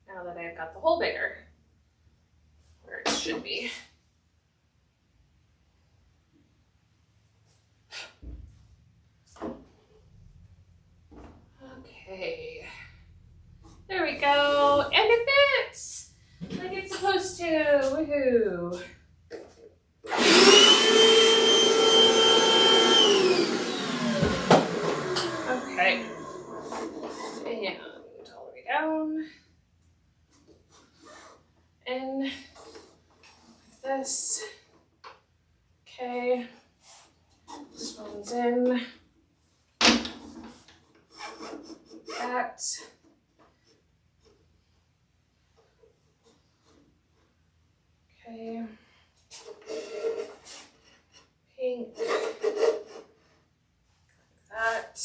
now that I've got the hole bigger, where it should be. Okay, there we go, and it fits like it's supposed to, woohoo. Okay. And all the way down. And this. Okay. This one's in. That. Okay. Pink. That.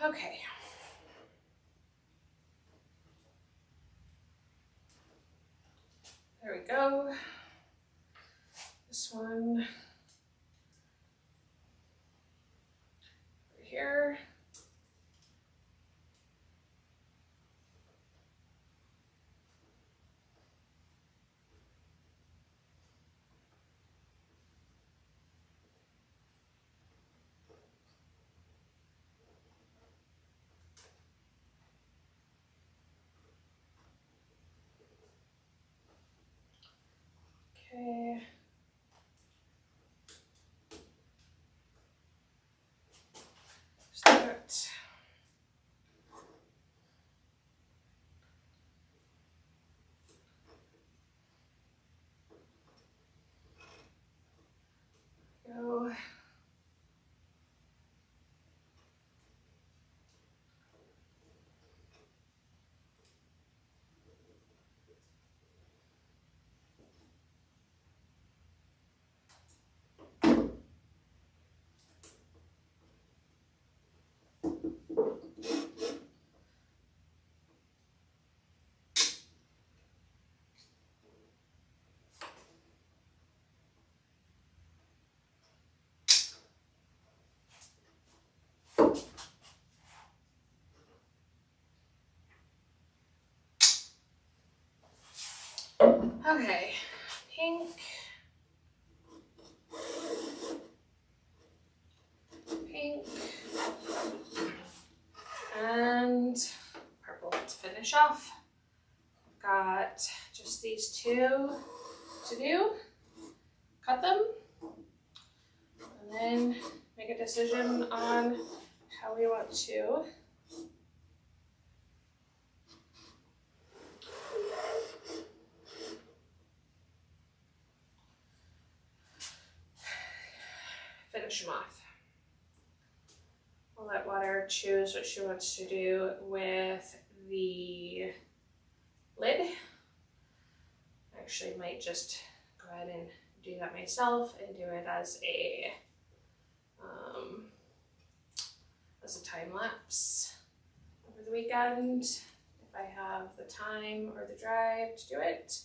Okay. There we go. This one over here. Okay. Start. Go. Okay, pink. Pink. And purple to finish off. I've got just these two to do. Cut them. And then make a decision on how we want to finish them off. I'll let Water choose what she wants to do with the lid. I actually might just go ahead and do that myself and do it as a time lapse over the weekend if I have the time or the drive to do it.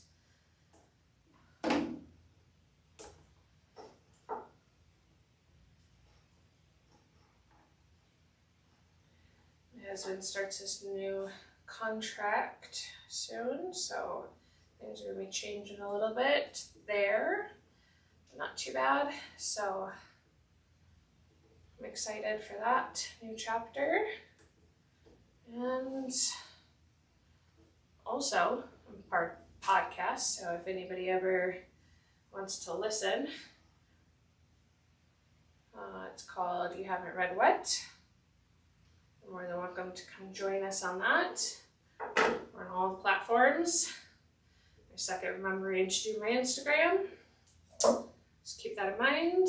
My husband starts his new contract soon, so things are going to be changing a little bit there. Not too bad, so I'm excited for that new chapter. And also, I'm part podcast, so if anybody ever wants to listen, it's called You Haven't Read What. You're more than welcome to come join us on that. We're on all the platforms. I suck at remembering to do my Instagram. Just keep that in mind.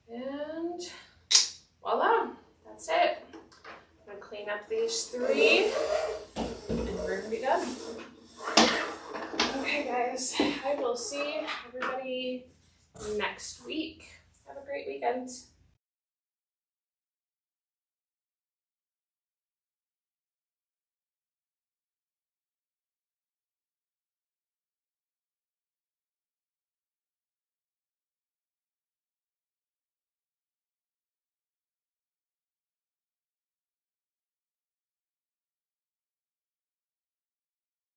And voila, that's it. I'm gonna clean up these three and we're gonna be done. Okay guys, I will see everybody next week. Have a great weekend.